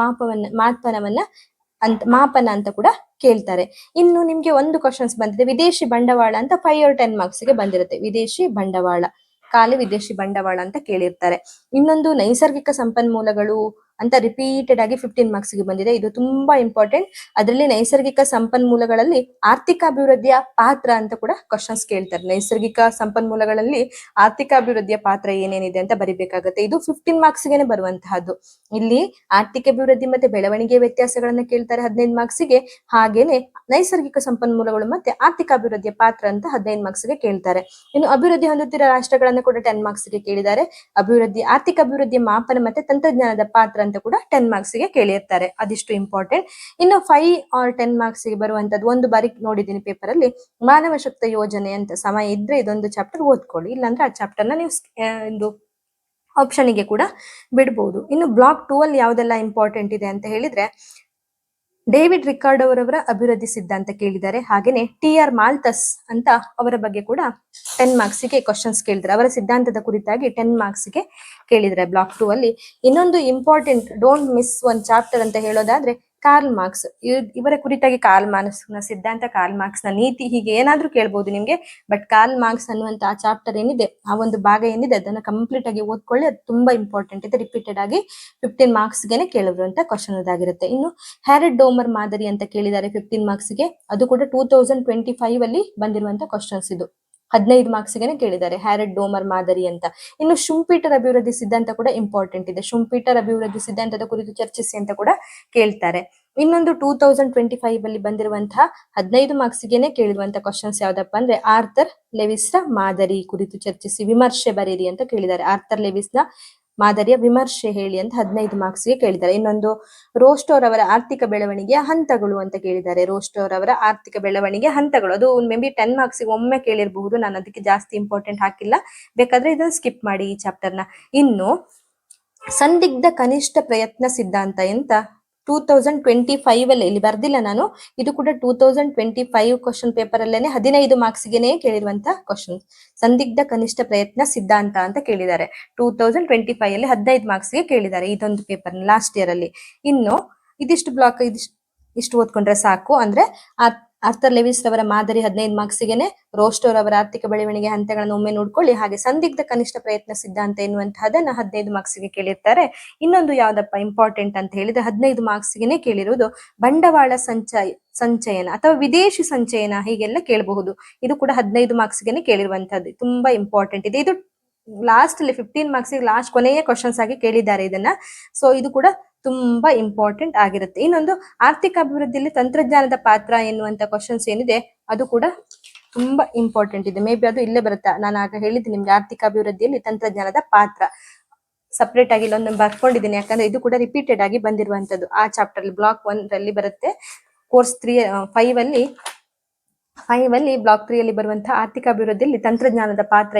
ಮಾಪನ ಅಂತ ಕೂಡ ಕೇಳ್ತಾರೆ. ಇನ್ನು ನಿಮ್ಗೆ ಒಂದು ಕ್ವಶನ್ಸ್ ಬಂದಿದೆ ವಿದೇಶಿ ಬಂಡವಾಳ ಅಂತ 5 or 10 ಮಾರ್ಕ್ಸ್ಗೆ ಬಂದಿರುತ್ತೆ. ವಿದೇಶಿ ಬಂಡವಾಳ, ಖಾಲಿ ವಿದೇಶಿ ಬಂಡವಾಳ ಅಂತ ಕೇಳಿರ್ತಾರೆ. ಇನ್ನೊಂದು ನೈಸರ್ಗಿಕ ಸಂಪನ್ಮೂಲಗಳು ಅಂತ ರಿಪೀಟೆಡ್ ಆಗಿ 15 ಮಾರ್ಕ್ಸ್ಗೆ ಬಂದಿದೆ. ಇದು ತುಂಬಾ ಇಂಪಾರ್ಟೆಂಟ್. ಅದರಲ್ಲಿ ನೈಸರ್ಗಿಕ ಸಂಪನ್ಮೂಲಗಳಲ್ಲಿ ಆರ್ಥಿಕ ಅಭಿವೃದ್ಧಿಯ ಪಾತ್ರ ಅಂತ ಕೂಡ ಕ್ವಶನ್ಸ್ ಕೇಳ್ತಾರೆ. ನೈಸರ್ಗಿಕ ಸಂಪನ್ಮೂಲಗಳಲ್ಲಿ ಆರ್ಥಿಕ ಅಭಿವೃದ್ಧಿಯ ಪಾತ್ರ ಏನೇನಿದೆ ಅಂತ ಬರಿಬೇಕಾಗುತ್ತೆ. ಇದು 15 ಮಾರ್ಕ್ಸ್ಗೆನೆ ಬರುವಂತಹದ್ದು. ಇಲ್ಲಿ ಆರ್ಥಿಕ ಅಭಿವೃದ್ಧಿ ಮತ್ತೆ ಬೆಳವಣಿಗೆ ವ್ಯತ್ಯಾಸಗಳನ್ನ ಕೇಳ್ತಾರೆ 15 ಮಾರ್ಕ್ಸ್ಗೆ. ಹಾಗೇನೆ ನೈಸರ್ಗಿಕ ಸಂಪನ್ಮೂಲಗಳು ಮತ್ತೆ ಆರ್ಥಿಕ ಅಭಿವೃದ್ಧಿಯ ಪಾತ್ರ ಅಂತ 15 ಮಾರ್ಕ್ಸ್ಗೆ ಕೇಳ್ತಾರೆ. ಇನ್ನು ಅಭಿವೃದ್ಧಿ ಹೊಂದುತ್ತಿರುವ ರಾಷ್ಟ್ರಗಳನ್ನ ಕೂಡ 10 ಮಾರ್ಕ್ಸ್ಗೆ ಕೇಳಿದ್ದಾರೆ. ಆರ್ಥಿಕ ಅಭಿವೃದ್ಧಿಯ ಮಾಪನ ಮತ್ತೆ ತಂತ್ರಜ್ಞಾನದ ಪಾತ್ರ ಅಂತ ಕೂಡ 10 ಮಾರ್ಕ್ಸ್ಗೆ ಕೇಳಿರ್ತಾರೆ. ಅದಿಷ್ಟು ಇಂಪಾರ್ಟೆಂಟ್. ಇನ್ನು 5 or 10 ಮಾರ್ಕ್ಸ್ಗೆ ಬರುವಂತದ್ದು ಒಂದು ಬಾರಿ ನೋಡಿದ್ದೀನಿ ಪೇಪರ್ ಅಲ್ಲಿ, ಮಾನವ ಶಕ್ತಿ ಯೋಜನೆ ಅಂತ. ಸಮಯ ಇದ್ರೆ ಇದೊಂದು ಚಾಪ್ಟರ್ ಓದ್ಕೊಳ್ಳಿ, ಇಲ್ಲಾಂದ್ರೆ ಆ ಚಾಪ್ಟರ್ನ ನೀವು ಒಂದು ಆಪ್ಷನ್ಗೆ ಕೂಡ ಬಿಡ್ಬೋದು. ಇನ್ನು ಬ್ಲಾಕ್ 2 ಅಲ್ಲಿ ಯಾವ್ದೆಲ್ಲ ಇಂಪಾರ್ಟೆಂಟ್ ಇದೆ ಅಂತ ಹೇಳಿದ್ರೆ ಡೇವಿಡ್ ರಿಕಾರ್ಡೋ ಅವರವರ ಅಭಿವೃದ್ಧಿ ಸಿದ್ಧಾಂತ ಕೇಳಿದ್ದಾರೆ. ಹಾಗೇನೆ TR ಮಾಲ್ತಸ್ ಅಂತ ಅವರ ಬಗ್ಗೆ ಕೂಡ 10 ಮಾರ್ಕ್ಸ್ಗೆ ಕ್ವಶನ್ಸ್ ಕೇಳಿದ್ರೆ, ಅವರ ಸಿದ್ಧಾಂತದ ಕುರಿತಾಗಿ 10 ಮಾರ್ಕ್ಸ್ಗೆ ಕೇಳಿದ್ರೆ ಬ್ಲಾಕ್ 2 ಅಲ್ಲಿ. ಇನ್ನೊಂದು ಇಂಪಾರ್ಟೆಂಟ್, ಡೋಂಟ್ ಮಿಸ್ ಒಂದು ಚಾಪ್ಟರ್ ಅಂತ ಹೇಳೋದಾದ್ರೆ ಕಾರ್ಲ್ ಮಾರ್ಕ್ಸ್. ಇವರ ಕುರಿತಾಗಿ ಕಾರ್ಲ್ ಮಾರ್ಕ್ಸ್ ನ ಸಿದ್ಧಾಂತ, ಕಾರ್ಲ್ ಮಾರ್ಕ್ಸ್ ನ ನೀತಿ, ಹೀಗೆ ಏನಾದ್ರೂ ಕೇಳ್ಬೋದು ನಿಮ್ಗೆ. ಬಟ್ ಕಾರ್ಲ್ ಮಾರ್ಕ್ಸ್ ಅನ್ನುವಂತ ಆ ಚಾಪ್ಟರ್ ಏನಿದೆ, ಆ ಒಂದು ಭಾಗ ಏನಿದೆ ಅದನ್ನ ಕಂಪ್ಲೀಟ್ ಆಗಿ ಓದ್ಕೊಳ್ಳಿ. ಅದು ತುಂಬಾ ಇಂಪಾರ್ಟೆಂಟ್ ಇದೆ. ರಿಪೀಟೆಡ್ ಆಗಿ 15 ಮಾರ್ಕ್ಸ್ಗೆನೆ ಕೇಳಿರುವಂತ ಕ್ವಶನ್ ಅದಾಗಿರುತ್ತೆ. ಇನ್ನು ಹ್ಯಾರೆಡ್ ಡೋಮರ್ ಮಾದರಿ ಅಂತ ಕೇಳಿದ್ದಾರೆ 15 ಮಾರ್ಕ್ಸ್ಗೆ. ಅದು ಕೂಡ 2025 ಅಲ್ಲಿ ಬಂದಿರುವಂತ ಕ್ವಶನ್ಸ್. ಇದು 15 ಮಾರ್ಕ್ಸ್ಗೆನೆ ಕೇಳಿದ್ದಾರೆ ಹ್ಯಾರೆಡ್ ಡೋಮರ್ ಮಾದರಿ ಅಂತ. ಇನ್ನು ಶುಂಪೀಟರ್ ಅಭಿವೃದ್ಧಿ ಸಿದ್ಧಾಂತ ಕೂಡ ಇಂಪಾರ್ಟೆಂಟ್ ಇದೆ. ಶುಂಪೀಟರ್ ಅಭಿವೃದ್ಧಿ ಸಿದ್ಧಾಂತದ ಕುರಿತು ಚರ್ಚಿಸಿ ಅಂತ ಕೂಡ ಕೇಳ್ತಾರೆ. ಇನ್ನೊಂದು 2025 ಅಲ್ಲಿ ಬಂದಿರುವಂತಹ 15 ಮಾರ್ಕ್ಸ್ಗೆನೆ ಕೇಳಿರುವಂತಹ ಕ್ವಶನ್ಸ್ ಯಾವ್ದಪ್ಪ ಅಂದ್ರೆ ಆರ್ಥರ್ ಲೆವಿಸ್ ನ ಮಾದರಿ ಕುರಿತು ಚರ್ಚಿಸಿ ವಿಮರ್ಶೆ ಬರೀರಿ ಅಂತ ಕೇಳಿದ್ದಾರೆ. ಆರ್ಥರ್ ಲೆವಿಸ್ ನ ಮಾದರಿಯ ವಿಮರ್ಶೆ ಹೇಳಿ ಅಂತ 15 ಮಾರ್ಕ್ಸ್ಗೆ ಕೇಳಿದ್ದಾರೆ. ಇನ್ನೊಂದು ರೋಸ್ಟೋರ್ ಅವರ ಆರ್ಥಿಕ ಬೆಳವಣಿಗೆಯ ಹಂತಗಳು ಅಂತ ಕೇಳಿದ್ದಾರೆ. ರೋಸ್ಟೋರ್ ಅವರ ಆರ್ಥಿಕ ಬೆಳವಣಿಗೆ ಹಂತಗಳು, ಅದು ಮೇ ಬಿ 10 ಮಾರ್ಕ್ಸ್ಗೆ ಒಮ್ಮೆ ಕೇಳಿರಬಹುದು. ನಾನು ಅದಕ್ಕೆ ಜಾಸ್ತಿ ಇಂಪಾರ್ಟೆಂಟ್ ಹಾಕಿಲ್ಲ, ಬೇಕಾದ್ರೆ ಇದನ್ನ ಸ್ಕಿಪ್ ಮಾಡಿ ಈ ಚಾಪ್ಟರ್ನ. ಇನ್ನು ಸಂದಿಗ್ಧ ಕನಿಷ್ಠ ಪ್ರಯತ್ನ ಸಿದ್ಧಾಂತ ಅಂತ 2025 ಅಲ್ಲಿ, ಇಲ್ಲಿ ಬರ್ದಿಲ್ಲ ನಾನು, ಇದು ಕೂಡ 2025 ಕ್ವಶನ್ ಪೇಪರ್ ಅಲ್ಲೇನೆ 15 ಮಾರ್ಕ್ಸ್ಗೆನೆ ಕೇಳಿರುವಂತ ಕ್ವಶನ್. ಸಂದಿಗ್ಧ ಕನಿಷ್ಠ ಪ್ರಯತ್ನ ಸಿದ್ಧಾಂತ ಅಂತ ಕೇಳಿದ್ದಾರೆ 2025 ಅಲ್ಲಿ 15 ಮಾರ್ಕ್ಸ್ಗೆ ಕೇಳಿದ್ದಾರೆ ಇದೊಂದು ಪೇಪರ್ ಲಾಸ್ಟ್ ಇಯರ್ ಅಲ್ಲಿ. ಇನ್ನು ಇದಿಷ್ಟು ಬ್ಲಾಕ್ ಇಷ್ಟು ಓದ್ಕೊಂಡ್ರೆ ಸಾಕು. ಅಂದ್ರೆ ಆರ್ಥರ್ ಲೆವಿಸ್ ರವರ ಮಾದರಿ 15 ಮಾರ್ಕ್ಸಿಗೆನೆ, ರೋಸ್ಟೋರ್ ಅವರ ಆರ್ಥಿಕ ಬೆಳವಣಿಗೆ ಹಂತಗಳನ್ನು ಒಮ್ಮೆ ನೋಡ್ಕೊಳ್ಳಿ. ಹಾಗೆ ಸಂದಿಗ್ಧ ಕನಿಷ್ಠ ಪ್ರಯತ್ನ ಸಿದ್ಧಾಂತ ಎನ್ನುವಂತಹದನ್ನ 15 ಮಾರ್ಕ್ಸ್ಗೆ ಕೇಳಿರ್ತಾರೆ. ಇನ್ನೊಂದು ಯಾವ್ದಪ್ಪ ಇಂಪಾರ್ಟೆಂಟ್ ಅಂತ ಹೇಳಿದ್ರೆ 15 ಮಾರ್ಕ್ಸ್ಗೆನೆ ಕೇಳಿರುವುದು ಬಂಡವಾಳ ಸಂಚಯನ ಅಥವಾ ವಿದೇಶಿ ಸಂಚಯನ, ಹೀಗೆಲ್ಲ ಕೇಳಬಹುದು. ಇದು ಕೂಡ 15 ಮಾರ್ಕ್ಸ್ಗೆನೆ ಕೇಳಿರುವಂತಹದ್ದು, ತುಂಬಾ ಇಂಪಾರ್ಟೆಂಟ್ ಇದೆ. ಇದು ಲಾಸ್ಟ್ ಅಲ್ಲಿ 15 ಮಾರ್ಕ್ಸ್ ಲಾಸ್ಟ್ ಕೊನೆಯ ಕ್ವಶನ್ಸ್ ಆಗಿ ಕೇಳಿದ್ದಾರೆ ಇದನ್ನ. ಸೊ ಇದು ಕೂಡ ತುಂಬಾ ಇಂಪಾರ್ಟೆಂಟ್ ಆಗಿರುತ್ತೆ. ಇನ್ನೊಂದು ಆರ್ಥಿಕ ಅಭಿವೃದ್ಧಿಯಲ್ಲಿ ತಂತ್ರಜ್ಞಾನದ ಪಾತ್ರ ಎನ್ನುವಂತ ಕ್ವಶನ್ಸ್ ಏನಿದೆ ಅದು ಕೂಡ ತುಂಬಾ ಇಂಪಾರ್ಟೆಂಟ್ ಇದೆ. ಮೇ ಬಿ ಅದು ಇಲ್ಲೇ ಬರುತ್ತೆ. ನಾನು ಆಗ ಹೇಳಿದ್ದೆ ನಿಮ್ಗೆ ಆರ್ಥಿಕ ಅಭಿವೃದ್ಧಿಯಲ್ಲಿ ತಂತ್ರಜ್ಞಾನದ ಪಾತ್ರ ಸಪರೇಟ್ ಆಗಿ ಇಲ್ಲೊಂದು ಬರ್ಕೊಂಡಿದ್ದೀನಿ, ಯಾಕಂದ್ರೆ ಇದು ಕೂಡ ರಿಪೀಟೆಡ್ ಆಗಿ ಬಂದಿರುವಂತದ್ದು. ಆ ಚಾಪ್ಟರ್ ಅಲ್ಲಿ ಬ್ಲಾಕ್ 1 ರಲ್ಲಿ ಬರುತ್ತೆ. ಕೋರ್ಸ್ 5 ಅಲ್ಲಿ ಬ್ಲಾಕ್ 3 ಅಲ್ಲಿ ಬರುವಂತಹ ಆರ್ಥಿಕ ಅಭಿವೃದ್ಧಿಯಲ್ಲಿ ತಂತ್ರಜ್ಞಾನದ ಪಾತ್ರ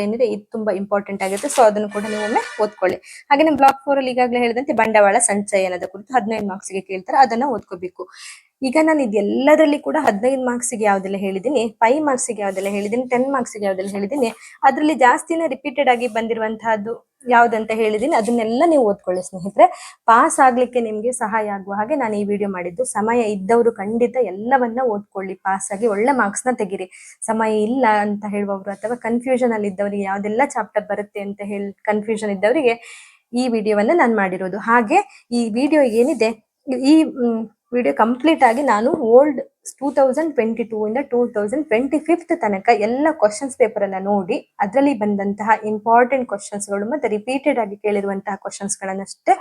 ಏನಿದೆ ಇದು ತುಂಬಾ ಇಂಪಾರ್ಟೆಂಟ್ ಆಗುತ್ತೆ. ಸೊ ಅದನ್ನು ಕೂಡ ನೀವು ಒಮ್ಮೆ ಓದ್ಕೊಳ್ಳಿ. ಹಾಗೆ ನಿಮ್ ಬ್ಲಾಕ್ 4 ಅಲ್ಲಿ ಈಗಾಗಲೇ ಹೇಳಿದಂತೆ ಬಂಡವಾಳ ಸಂಚಯನದ ಕುರಿತು 15 ಮಾರ್ಕ್ಸ್ಗೆ ಕೇಳ್ತಾರೆ, ಅದನ್ನ ಓದ್ಕೋಬೇಕು. ಈಗ ನಾನು ಇದೆಲ್ಲದರಲ್ಲಿ ಕೂಡ 15 ಮಾರ್ಕ್ಸ್ಗೆ ಯಾವ್ದೆಲ್ಲ ಹೇಳಿದೀನಿ, 5 ಮಾರ್ಕ್ಸ್ಗೆ ಯಾವ್ದೆಲ್ಲ ಹೇಳಿದೀನಿ, 10 ಮಾರ್ಕ್ಸ್ಗೆ ಯಾವ್ದೆಲ್ಲ ಹೇಳಿದೀನಿ, ಅದ್ರಲ್ಲಿ ಜಾಸ್ತಿನೇ ರಿಪೀಟೆಡ್ ಆಗಿ ಬಂದಿರುವಂತಹದ್ದು ಯಾವ್ದಂತ ಹೇಳಿದೀನಿ ಅದನ್ನೆಲ್ಲ ನೀವು ಓದ್ಕೊಳ್ಳಿ ಸ್ನೇಹಿತರೆ. ಪಾಸ್ ಆಗ್ಲಿಕ್ಕೆ ನಿಮ್ಗೆ ಸಹಾಯ ಆಗುವ ಹಾಗೆ ನಾನು ಈ ವಿಡಿಯೋ ಮಾಡಿದ್ದು. ಸಮಯ ಇದ್ದವರು ಖಂಡಿತ ಎಲ್ಲವನ್ನ ಓದ್ಕೊಳ್ಳಿ, ಪಾಸ್ ಆಗಿ ಒಳ್ಳೆ ಮಾರ್ಕ್ಸ್ ನ ತೆಗಿರಿ. ಸಮಯ ಇಲ್ಲ ಅಂತ ಹೇಳುವವರು ಅಥವಾ ಕನ್ಫ್ಯೂಷನ್ ಅಲ್ಲಿ ಇದ್ದವರಿಗೆ, ಯಾವ್ದೆಲ್ಲ ಚಾಪ್ಟರ್ ಬರುತ್ತೆ ಅಂತ ಹೇಳಿ ಕನ್ಫ್ಯೂಷನ್ ಇದ್ದವರಿಗೆ ಈ ವಿಡಿಯೋವನ್ನ ನಾನು ಮಾಡಿರೋದು. ಹಾಗೆ ಈ ವಿಡಿಯೋ ಏನಿದೆ, ಈ ವಿಡಿಯೋ ಕಂಪ್ಲೀಟ್ ಆಗಿ ನಾನು ಓಲ್ಡ್ 2022 ಇಂದ 2025 ತನಕ ಎಲ್ಲ ಕ್ವಶನ್ಸ್ ಪೇಪರ್ ಅನ್ನ ನೋಡಿ ಅದರಲ್ಲಿ ಬಂದಂತಹ ಇಂಪಾರ್ಟೆಂಟ್ ಕ್ವಶನ್ಸ್ಗಳು ಮತ್ತೆ ರಿಪೀಟೆಡ್ ಆಗಿ ಕೇಳಿರುವಂತಹ ಕ್ವಶನ್ಸ್ ಗಳನ್ನಷ್ಟೇ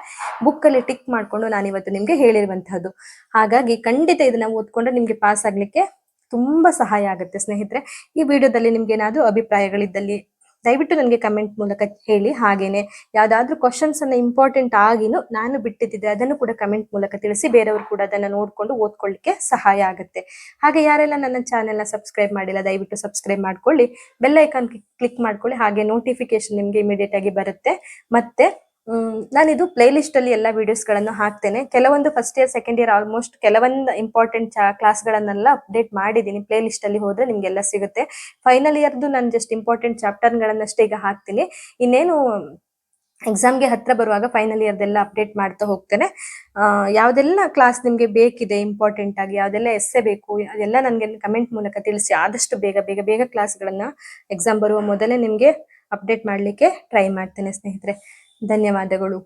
ಬುಕ್ ಅಲ್ಲಿ ಟಿಕ್ ಮಾಡ್ಕೊಂಡು ನಾನು ಇವತ್ತು ನಿಮ್ಗೆ ಹೇಳಿರುವಂತಹದ್ದು. ಹಾಗಾಗಿ ಖಂಡಿತ ಇದನ್ನ ಓದ್ಕೊಂಡ್ರೆ ನಿಮ್ಗೆ ಪಾಸ್ ಆಗ್ಲಿಕ್ಕೆ ತುಂಬಾ ಸಹಾಯ ಆಗುತ್ತೆ ಸ್ನೇಹಿತರೆ. ಈ ವಿಡಿಯೋದಲ್ಲಿ ನಿಮ್ಗೆ ಏನಾದ್ರು ಅಭಿಪ್ರಾಯಗಳಿದ್ದಲ್ಲಿ ದಯವಿಟ್ಟು ನನಗೆ ಕಮೆಂಟ್ ಮೂಲಕ ಹೇಳಿ. ಹಾಗೇನೆ ಯಾವ್ದಾದ್ರು ಕ್ವಶನ್ಸ್ ಅನ್ನ ಇಂಪಾರ್ಟೆಂಟ್ ಆಗಿನೂ ನಾನು ಬಿಟ್ಟಿದ್ದೆ ಅದನ್ನು ಕೂಡ ಕಮೆಂಟ್ ಮೂಲಕ ತಿಳಿಸಿ, ಬೇರೆಯವರು ಕೂಡ ಅದನ್ನ ನೋಡ್ಕೊಂಡು ಓದ್ಕೊಳ್ಳಿಕ್ಕೆ ಸಹಾಯ ಆಗುತ್ತೆ. ಹಾಗೆ ಯಾರೆಲ್ಲ ನನ್ನ ಚಾನೆಲ್ ನ ಸಬ್ಸ್ಕ್ರೈಬ್ ಮಾಡಿಲ್ಲ ದಯವಿಟ್ಟು ಸಬ್ಸ್ಕ್ರೈಬ್ ಮಾಡ್ಕೊಳ್ಳಿ, ಬೆಲ್ ಐಕಾನ್ ಕ್ಲಿಕ್ ಮಾಡ್ಕೊಳ್ಳಿ. ಹಾಗೆ ನೋಟಿಫಿಕೇಶನ್ ನಿಮ್ಗೆ ಇಮಿಡಿಯೇಟ್ ಆಗಿ ಬರುತ್ತೆ. ಮತ್ತೆ ನಾನಿದು ಪ್ಲೇ ಲಿಸ್ಟ್ ಅಲ್ಲಿ ಎಲ್ಲ ವಿಡಿಯೋಸ್ ಗಳನ್ನು ಹಾಕ್ತೇನೆ. ಕೆಲವೊಂದು first year second year almost ಕೆಲವೊಂದು ಇಂಪಾರ್ಟೆಂಟ್ ಕ್ಲಾಸ್ ಗಳನ್ನೆಲ್ಲ ಅಪ್ಡೇಟ್ ಮಾಡಿದೀನಿ. ಪ್ಲೇ ಲಿಸ್ಟ್ ಅಲ್ಲಿ ಹೋದ್ರೆ ನಿಮ್ಗೆಲ್ಲ ಸಿಗುತ್ತೆ. ಫೈನಲ್ ಇಯರ್ದು ನಾನು ಜಸ್ಟ್ ಇಂಪಾರ್ಟೆಂಟ್ ಚಾಪ್ಟರ್ ಗಳನ್ನಷ್ಟೇ ಈಗ ಹಾಕ್ತೀನಿ. ಇನ್ನೇನು ಎಕ್ಸಾಮ್ಗೆ ಹತ್ರ ಬರುವಾಗ ಫೈನಲ್ ಇಯರ್ದೆಲ್ಲ ಅಪ್ಡೇಟ್ ಮಾಡ್ತಾ ಹೋಗ್ತೇನೆ. ಯಾವ್ದೆಲ್ಲ ಕ್ಲಾಸ್ ನಿಮ್ಗೆ ಬೇಕಿದೆ ಇಂಪಾರ್ಟೆಂಟ್ ಆಗಿ, ಯಾವ್ದೆಲ್ಲ ಎಸ್ಸೆ ಬೇಕು, ಅದೆಲ್ಲ ನನಗೆ ಕಮೆಂಟ್ ಮೂಲಕ ತಿಳಿಸಿ. ಆದಷ್ಟು ಬೇಗ ಕ್ಲಾಸ್ಗಳನ್ನ ಎಕ್ಸಾಮ್ ಬರುವ ಮೊದಲೇ ನಿಮ್ಗೆ ಅಪ್ಡೇಟ್ ಮಾಡ್ಲಿಕ್ಕೆ ಟ್ರೈ ಮಾಡ್ತೇನೆ ಸ್ನೇಹಿತರೆ. ಧನ್ಯವಾದಗಳು.